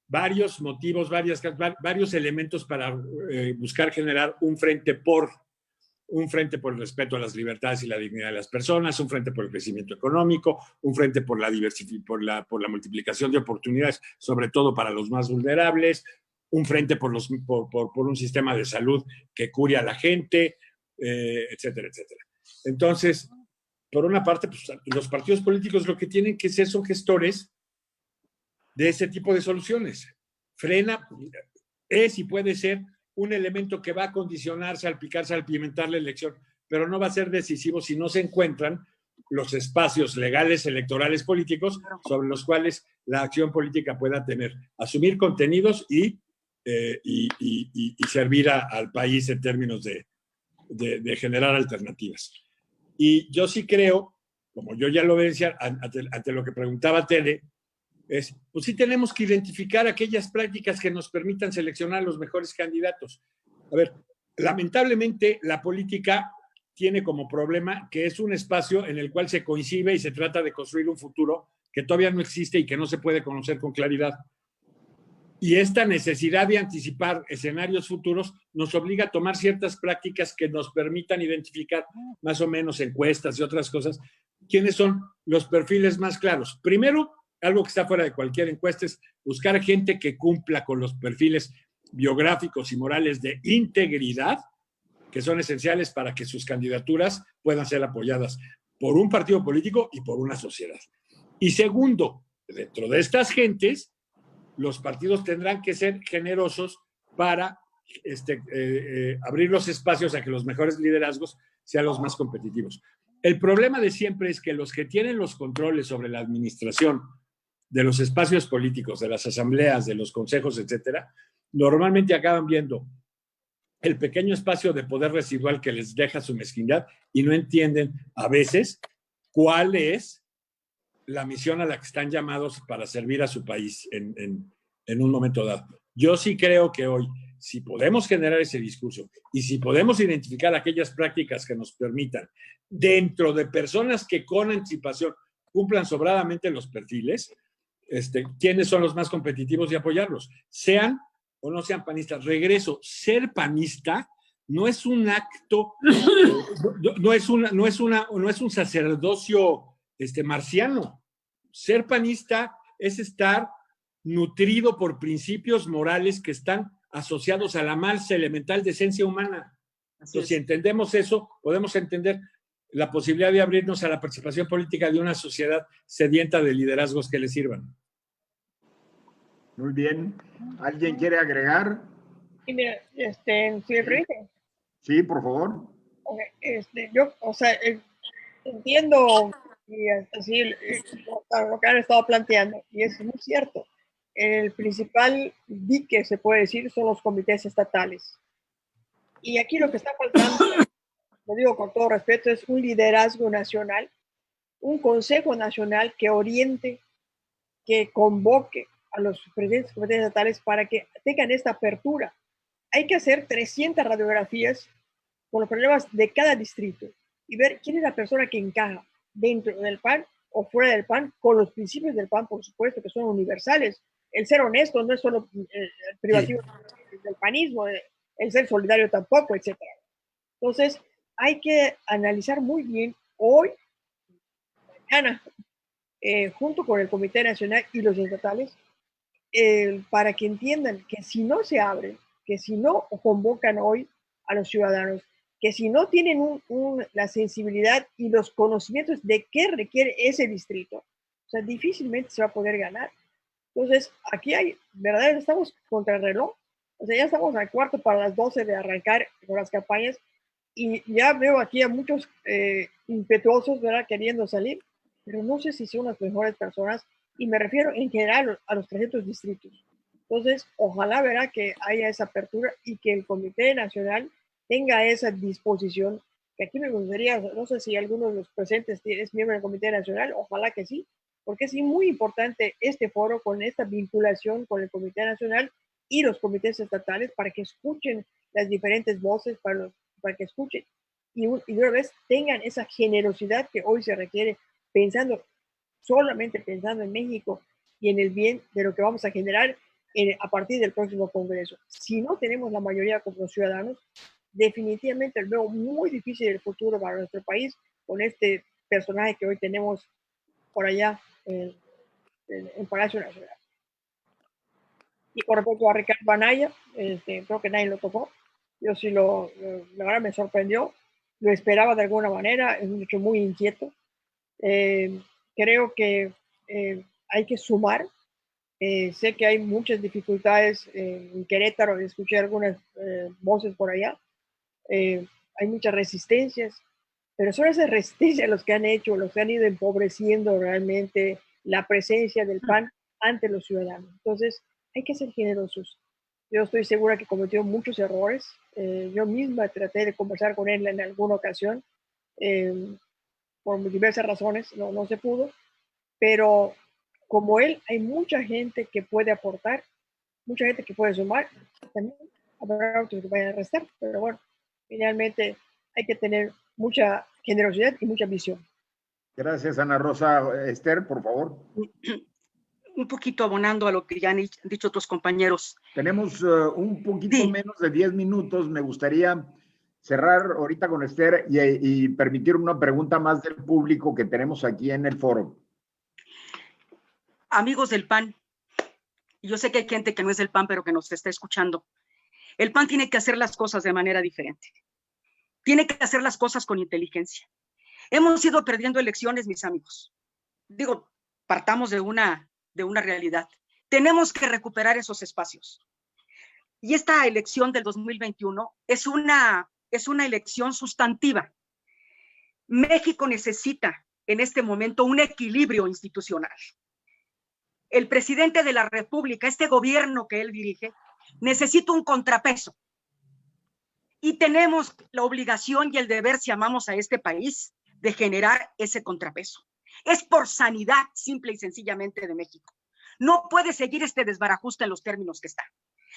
varios motivos, varios elementos para buscar generar un frente por el respeto a las libertades y la dignidad de las personas, un frente por el crecimiento económico, un frente por la multiplicación de oportunidades, sobre todo para los más vulnerables, un frente por un sistema de salud que cure a la gente, etcétera, etcétera. Entonces, por una parte, pues, los partidos políticos lo que tienen que ser son gestores de ese tipo de soluciones. Frena es y puede ser un elemento que va a condicionar, salpimentar la elección, pero no va a ser decisivo si no se encuentran los espacios legales, electorales, políticos, sobre los cuales la acción política pueda asumir contenidos y servir al país en términos de generar alternativas. Y yo sí creo, como yo ya lo decía ante lo que preguntaba Tere, pues sí tenemos que identificar aquellas prácticas que nos permitan seleccionar los mejores candidatos. A ver, lamentablemente la política tiene como problema que es un espacio en el cual se coincide y se trata de construir un futuro que todavía no existe y que no se puede conocer con claridad. Y esta necesidad de anticipar escenarios futuros nos obliga a tomar ciertas prácticas que nos permitan identificar más o menos encuestas y otras cosas, quiénes son los perfiles más claros. Primero, algo que está fuera de cualquier encuesta es buscar gente que cumpla con los perfiles biográficos y morales de integridad, que son esenciales para que sus candidaturas puedan ser apoyadas por un partido político y por una sociedad. Y segundo, dentro de estas gentes, los partidos tendrán que ser generosos para abrir los espacios a que los mejores liderazgos sean los más competitivos. El problema de siempre es que los que tienen los controles sobre la administración de los espacios políticos, de las asambleas, de los consejos, etcétera, normalmente acaban viendo el pequeño espacio de poder residual que les deja su mezquindad y no entienden a veces cuál es la misión a la que están llamados para servir a su país en un momento dado. Yo sí creo que hoy, si podemos generar ese discurso y si podemos identificar aquellas prácticas que nos permitan, dentro de personas que con anticipación cumplan sobradamente los perfiles, quiénes son los más competitivos y apoyarlos, sean o no sean panistas. Regreso, ser panista no es un acto, no es un sacerdocio marciano. Ser panista es estar nutrido por principios morales que están asociados a la más elemental decencia humana. Entonces, si entendemos eso, podemos entender la posibilidad de abrirnos a la participación política de una sociedad sedienta de liderazgos que le sirvan. Muy bien. ¿Alguien quiere agregar? Y mira, si me permite. Sí, por favor. Okay, yo, entiendo y así lo que han estado planteando, y es muy cierto. El principal dique, se puede decir, son los comités estatales. Y aquí lo que está faltando, lo digo con todo respeto, es un liderazgo nacional, un consejo nacional que oriente, que convoque a los presidentes de comités estatales para que tengan esta apertura. Hay que hacer 300 radiografías con los problemas de cada distrito y ver quién es la persona que encaja dentro del PAN o fuera del PAN, con los principios del PAN, por supuesto, que son universales. El ser honesto no es solo el privativo del panismo, el ser solidario tampoco, etc. Entonces, hay que analizar muy bien hoy, mañana, junto con el Comité Nacional y los estatales, para que entiendan que si no se abren, que si no convocan hoy a los ciudadanos, que si no tienen la sensibilidad y los conocimientos de qué requiere ese distrito, o sea, difícilmente se va a poder ganar. Entonces, aquí verdaderamente estamos contra el reloj, o sea, ya estamos al cuarto para las 12 de arrancar con las campañas, Y ya veo aquí a muchos impetuosos, ¿verdad?, queriendo salir, pero no sé si son las mejores personas, y me refiero en general a los 300 distritos. Entonces, ojalá, ¿verdad?, que haya esa apertura y que el Comité Nacional tenga esa disposición, que aquí me gustaría, no sé si alguno de los presentes es miembro del Comité Nacional, ojalá que sí, porque es muy importante este foro con esta vinculación con el Comité Nacional y los comités estatales para que escuchen las diferentes voces, para que escuchen y una vez tengan esa generosidad que hoy se requiere, solamente pensando en México y en el bien de lo que vamos a generar a partir del próximo Congreso. Si no tenemos la mayoría como los ciudadanos, definitivamente veo muy difícil el futuro para nuestro país con este personaje que hoy tenemos por allá en Palacio Nacional. Y con respecto a Ricardo Anaya, creo que nadie lo tocó. Yo sí la verdad me sorprendió, lo esperaba de alguna manera, es un hecho muy inquieto. Creo que hay que sumar. Sé que hay muchas dificultades en Querétaro, escuché algunas voces por allá. Hay muchas resistencias, pero son esas resistencias los que han ido empobreciendo realmente la presencia del PAN ante los ciudadanos. Entonces, hay que ser generosos. Yo estoy segura que cometió muchos errores. Yo misma traté de conversar con él en alguna ocasión. Por diversas razones no se pudo. Pero como él, hay mucha gente que puede aportar, mucha gente que puede sumar. También habrá otros que vayan a restar. Pero bueno, finalmente hay que tener mucha generosidad y mucha visión. Gracias, Ana Rosa. Esther, por favor. Un poquito abonando a lo que ya han dicho otros compañeros. Tenemos un poquito menos de 10 minutos. Me gustaría cerrar ahorita con Esther y permitir una pregunta más del público que tenemos aquí en el foro. Amigos del PAN, yo sé que hay gente que no es del PAN, pero que nos está escuchando. El PAN tiene que hacer las cosas de manera diferente. Tiene que hacer las cosas con inteligencia. Hemos ido perdiendo elecciones, mis amigos. Digo, partamos de una realidad. Tenemos que recuperar esos espacios. Y esta elección del 2021 es una elección sustantiva. México necesita en este momento un equilibrio institucional. El presidente de la República, este gobierno que él dirige, necesita un contrapeso. Y tenemos la obligación y el deber, si amamos a este país, de generar ese contrapeso. Es por sanidad, simple y sencillamente, de México. No puede seguir este desbarajuste en los términos que está.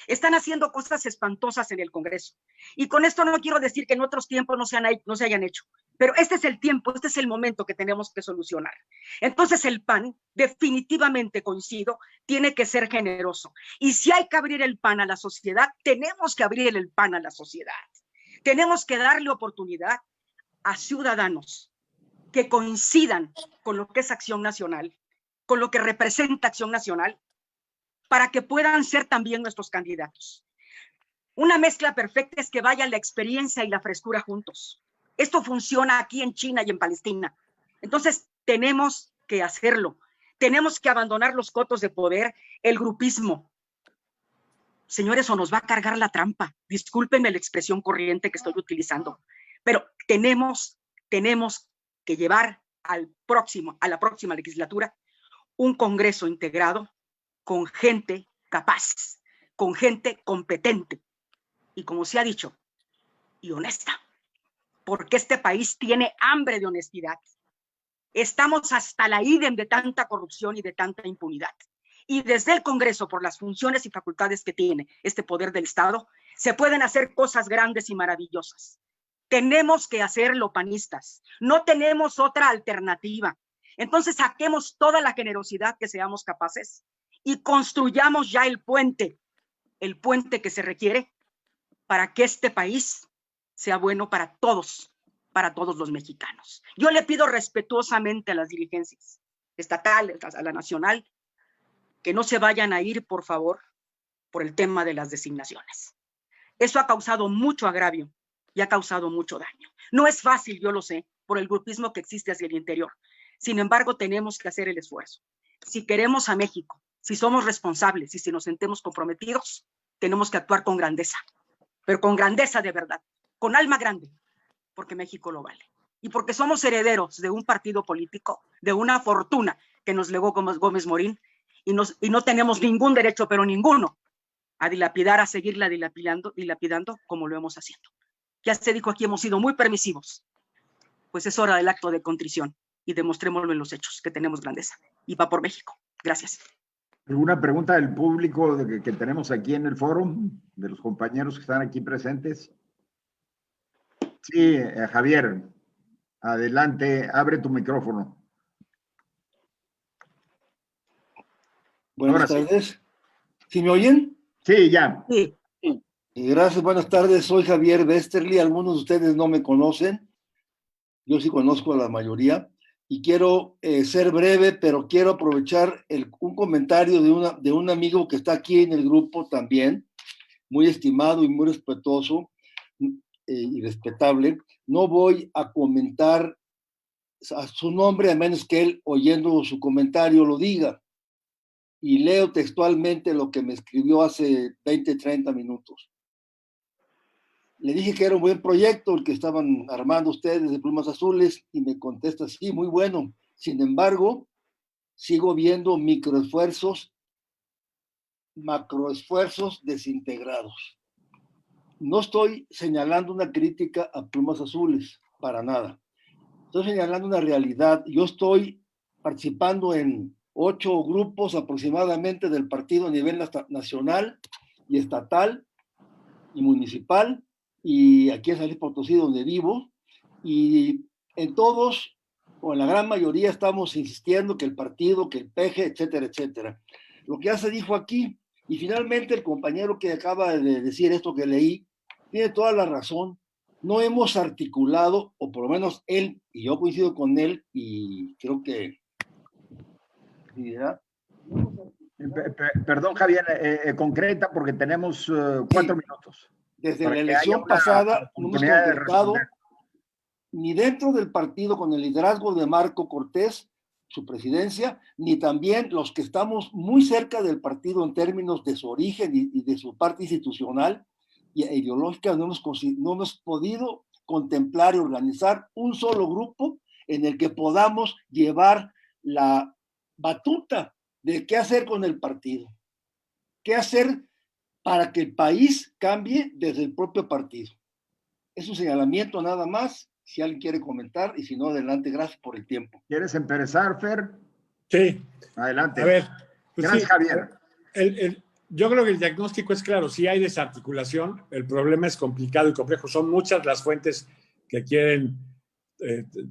Están haciendo cosas espantosas en el Congreso. Y con esto no quiero decir que en otros tiempos no se hayan hecho, pero este es el tiempo, este es el momento que tenemos que solucionar. Entonces el PAN, definitivamente coincido, tiene que ser generoso. Y si hay que abrir el PAN a la sociedad, tenemos que abrir el PAN a la sociedad. Tenemos que darle oportunidad a ciudadanos que coincidan con lo que es Acción Nacional, con lo que representa Acción Nacional, para que puedan ser también nuestros candidatos. Una mezcla perfecta es que vaya la experiencia y la frescura juntos. Esto funciona aquí en China y en Palestina. Entonces, tenemos que hacerlo. Tenemos que abandonar los cotos de poder, el grupismo. Señores, o nos va a cargar la trampa. Discúlpenme la expresión corriente que estoy utilizando, pero tenemos que llevar a la próxima legislatura un Congreso integrado con gente capaz, con gente competente y, como se ha dicho, y honesta, porque este país tiene hambre de honestidad. Estamos hasta la idem de tanta corrupción y de tanta impunidad. Y desde el Congreso, por las funciones y facultades que tiene este poder del Estado, se pueden hacer cosas grandes y maravillosas. Tenemos que hacerlo, panistas. No tenemos otra alternativa. Entonces saquemos toda la generosidad que seamos capaces y construyamos ya el puente que se requiere para que este país sea bueno para todos los mexicanos. Yo le pido respetuosamente a las dirigencias estatales, a la nacional, que no se vayan a ir, por favor, por el tema de las designaciones. Eso ha causado mucho agravio y ha causado mucho daño. No es fácil, yo lo sé, por el grupismo que existe hacia el interior. Sin embargo, tenemos que hacer el esfuerzo. Si queremos a México, si somos responsables y si nos sentemos comprometidos, tenemos que actuar con grandeza, pero con grandeza de verdad, con alma grande, porque México lo vale. Y porque somos herederos de un partido político, de una fortuna que nos legó Gómez Morín, y no tenemos ningún derecho, pero ninguno, a dilapidar, a seguirla dilapidando como lo hemos haciendo. Ya se dijo aquí, hemos sido muy permisivos. Pues es hora del acto de contrición y demostrémoslo en los hechos, que tenemos grandeza. Y va por México. Gracias. ¿Alguna pregunta del público que tenemos aquí en el foro, de los compañeros que están aquí presentes? Sí, Javier, adelante, abre tu micrófono. Buenas tardes. ¿Sí me oyen? Sí, ya. Sí. Gracias, buenas tardes. Soy Javier Westerly. Algunos de ustedes no me conocen. Yo sí conozco a la mayoría. Y quiero ser breve, pero quiero aprovechar un comentario de un amigo que está aquí en el grupo también, muy estimado y muy respetuoso y respetable. No voy a comentar a su nombre, a menos que él, oyendo su comentario, lo diga. Y leo textualmente lo que me escribió hace 20, 30 minutos. Le dije que era un buen proyecto el que estaban armando ustedes de Plumas Azules y me contesta, sí, muy bueno. Sin embargo, sigo viendo macroesfuerzos desintegrados. No estoy señalando una crítica a Plumas Azules, para nada. Estoy señalando una realidad. Yo estoy participando en 8 grupos aproximadamente del partido a nivel nacional y estatal y municipal, y aquí en San Luis Potosí, donde vivo, y en todos, o en la gran mayoría, estamos insistiendo que el partido, que el PG, etcétera, etcétera. Lo que ya se dijo aquí, y finalmente el compañero que acaba de decir esto que leí, tiene toda la razón. No hemos articulado, o por lo menos él, y yo coincido con él, y creo que... Perdón, Javier, concreta porque tenemos 4 minutos. Desde la elección pasada no hemos concretado ni dentro del partido con el liderazgo de Marco Cortés, su presidencia, ni también los que estamos muy cerca del partido en términos de su origen y de su parte institucional e ideológica. No hemos podido contemplar y organizar un solo grupo en el que podamos llevar la batuta de qué hacer con el partido, qué hacer para que el país cambie desde el propio partido. Es un señalamiento nada más, si alguien quiere comentar, y si no, adelante. Gracias por el tiempo. ¿Quieres empezar, Fer? Sí. Adelante. A ver. Pues gracias, sí, Javier. Yo creo que el diagnóstico es claro, sí hay desarticulación, el problema es complicado y complejo, son muchas las fuentes que quieren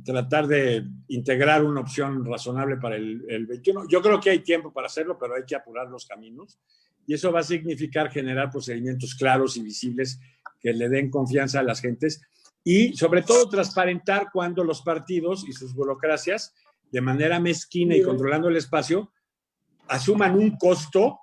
tratar de integrar una opción razonable para el 21. Yo creo que hay tiempo para hacerlo, pero hay que apurar los caminos y eso va a significar generar procedimientos claros y visibles que le den confianza a las gentes y sobre todo transparentar cuando los partidos y sus burocracias de manera mezquina y controlando el espacio asuman un costo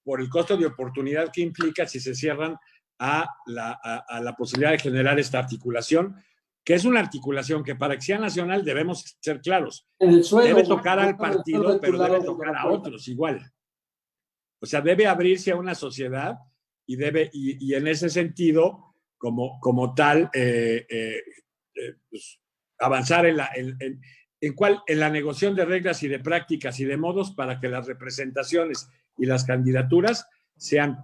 por el costo de oportunidad que implica si se cierran a la posibilidad de generar esta articulación, que es una articulación que para que sea nacional debemos ser claros. Debe tocar al partido, pero debe tocar a otros igual. O sea, debe abrirse a una sociedad y en ese sentido, como tal, pues, avanzar en la negociación de reglas y de prácticas y de modos para que las representaciones y las candidaturas sean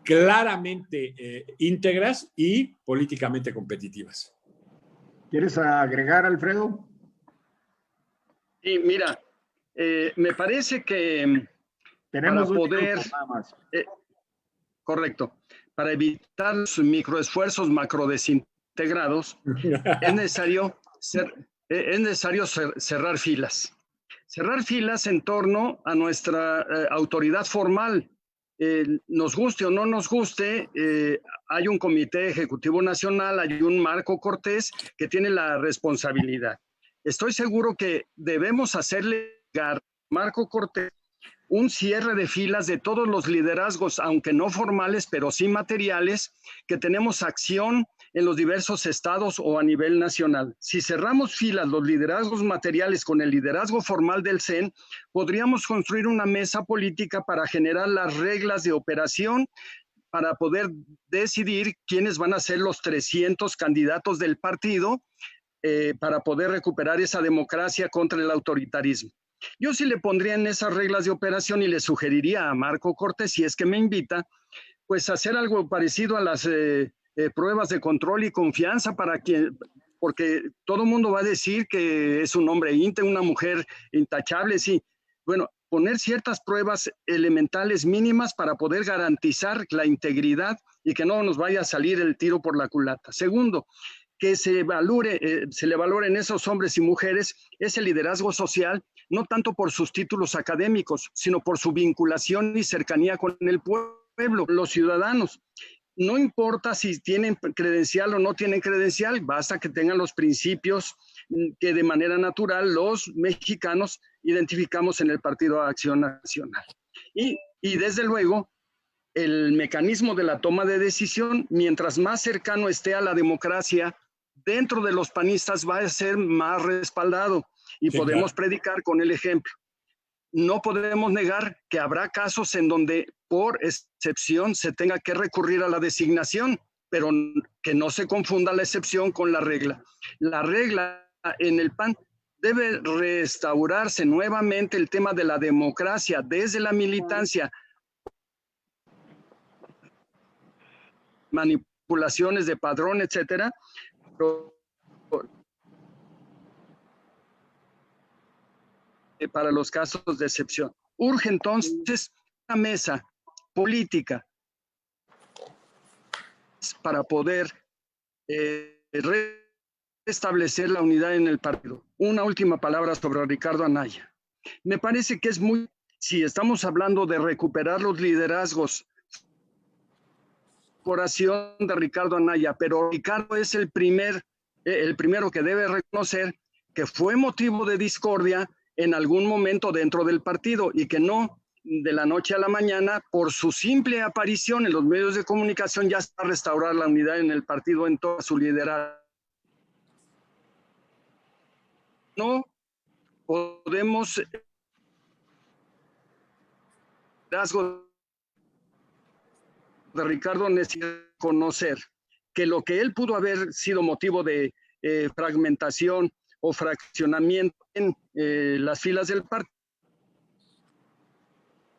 claramente íntegras y políticamente competitivas. ¿Quieres agregar, Alfredo? Sí, mira, me parece que tenemos para poder... correcto. Para evitar los microesfuerzos macrodesintegrados, es necesario cerrar filas. Cerrar filas en torno a nuestra autoridad formal. Nos guste o no nos guste, hay un Comité Ejecutivo Nacional, hay un Marco Cortés que tiene la responsabilidad. Estoy seguro que debemos hacerle llegar a Marco Cortés un cierre de filas de todos los liderazgos, aunque no formales, pero sí materiales, que tenemos acción en los diversos estados o a nivel nacional. Si cerramos filas los liderazgos materiales con el liderazgo formal del CEN, podríamos construir una mesa política para generar las reglas de operación para poder decidir quiénes van a ser los 300 candidatos del partido para poder recuperar esa democracia contra el autoritarismo. Yo sí le pondría en esas reglas de operación y le sugeriría a Marco Cortés, si es que me invita, pues hacer algo parecido a las pruebas de control y confianza porque todo el mundo va a decir que es un hombre íntegro, una mujer intachable, sí. Bueno, poner ciertas pruebas elementales mínimas para poder garantizar la integridad y que no nos vaya a salir el tiro por la culata. Segundo, que se le valore en esos hombres y mujeres ese liderazgo social, no tanto por sus títulos académicos, sino por su vinculación y cercanía con el pueblo, los ciudadanos. No importa si tienen credencial o no tienen credencial, basta que tengan los principios que de manera natural los mexicanos identificamos en el Partido Acción Nacional. Y desde luego, el mecanismo de la toma de decisión, mientras más cercano esté a la democracia, dentro de los panistas va a ser más respaldado y sí, podemos predicar con el ejemplo. No podemos negar que habrá casos en donde por excepción se tenga que recurrir a la designación, pero que no se confunda la excepción con la regla. La regla en el PAN debe restaurarse nuevamente el tema de la democracia desde la militancia. Manipulaciones de padrón, etcétera. Para los casos de excepción. Urge entonces una mesa política para poder restablecer la unidad en el partido. Una última palabra sobre Ricardo Anaya. Me parece que es si estamos hablando de recuperar los liderazgos, corporación de Ricardo Anaya, pero Ricardo es el primero que debe reconocer que fue motivo de discordia en algún momento dentro del partido y que no de la noche a la mañana, por su simple aparición en los medios de comunicación, ya está a restaurar la unidad en el partido en toda su liderazgo. No podemos liderazgo de Ricardo necesita conocer que lo que él pudo haber sido motivo de fragmentación o fraccionamiento en las filas del partido,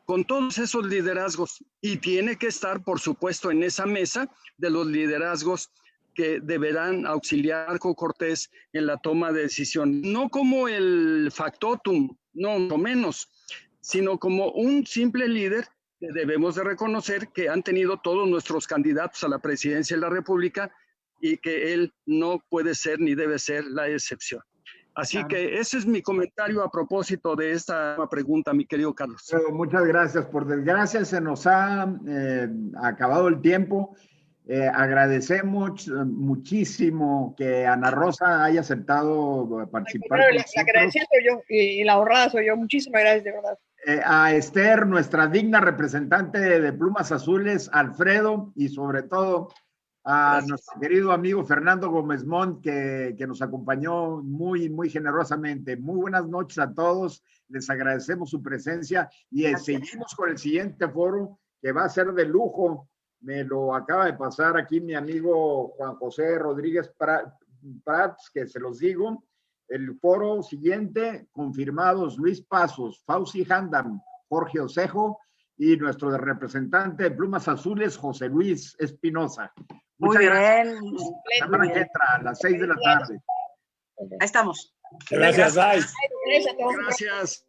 con todos esos liderazgos, y tiene que estar, por supuesto, en esa mesa de los liderazgos que deberán auxiliar con Cortés en la toma de decisión, no como el factotum, no menos, sino como un simple líder que debemos de reconocer que han tenido todos nuestros candidatos a la presidencia de la República y que él no puede ser ni debe ser la excepción. Así que ese es mi comentario a propósito de esta pregunta, mi querido Carlos. Muchas gracias. Por desgracia se nos ha acabado el tiempo. Agradecemos muchísimo que Ana Rosa haya aceptado participar. La agradecida soy yo y la honrada soy yo. Muchísimas gracias, de verdad. A Esther, nuestra digna representante de Plumas Azules, Alfredo, y sobre todo a nuestro querido amigo Fernando Gómez Mont, que nos acompañó muy, muy generosamente. Muy buenas noches a todos, les agradecemos su presencia y seguimos con el siguiente foro que va a ser de lujo. Me lo acaba de pasar aquí mi amigo Juan José Rodríguez Prats, que se los digo. El foro siguiente, confirmados Luis Pasos, Fauci Handam, Jorge Osejo y nuestro representante de Plumas Azules, José Luis Espinosa. Muy bien. La semana que entra, a las 6 de la tarde. Ahí estamos. Gracias, Ay. Gracias a todos. Gracias.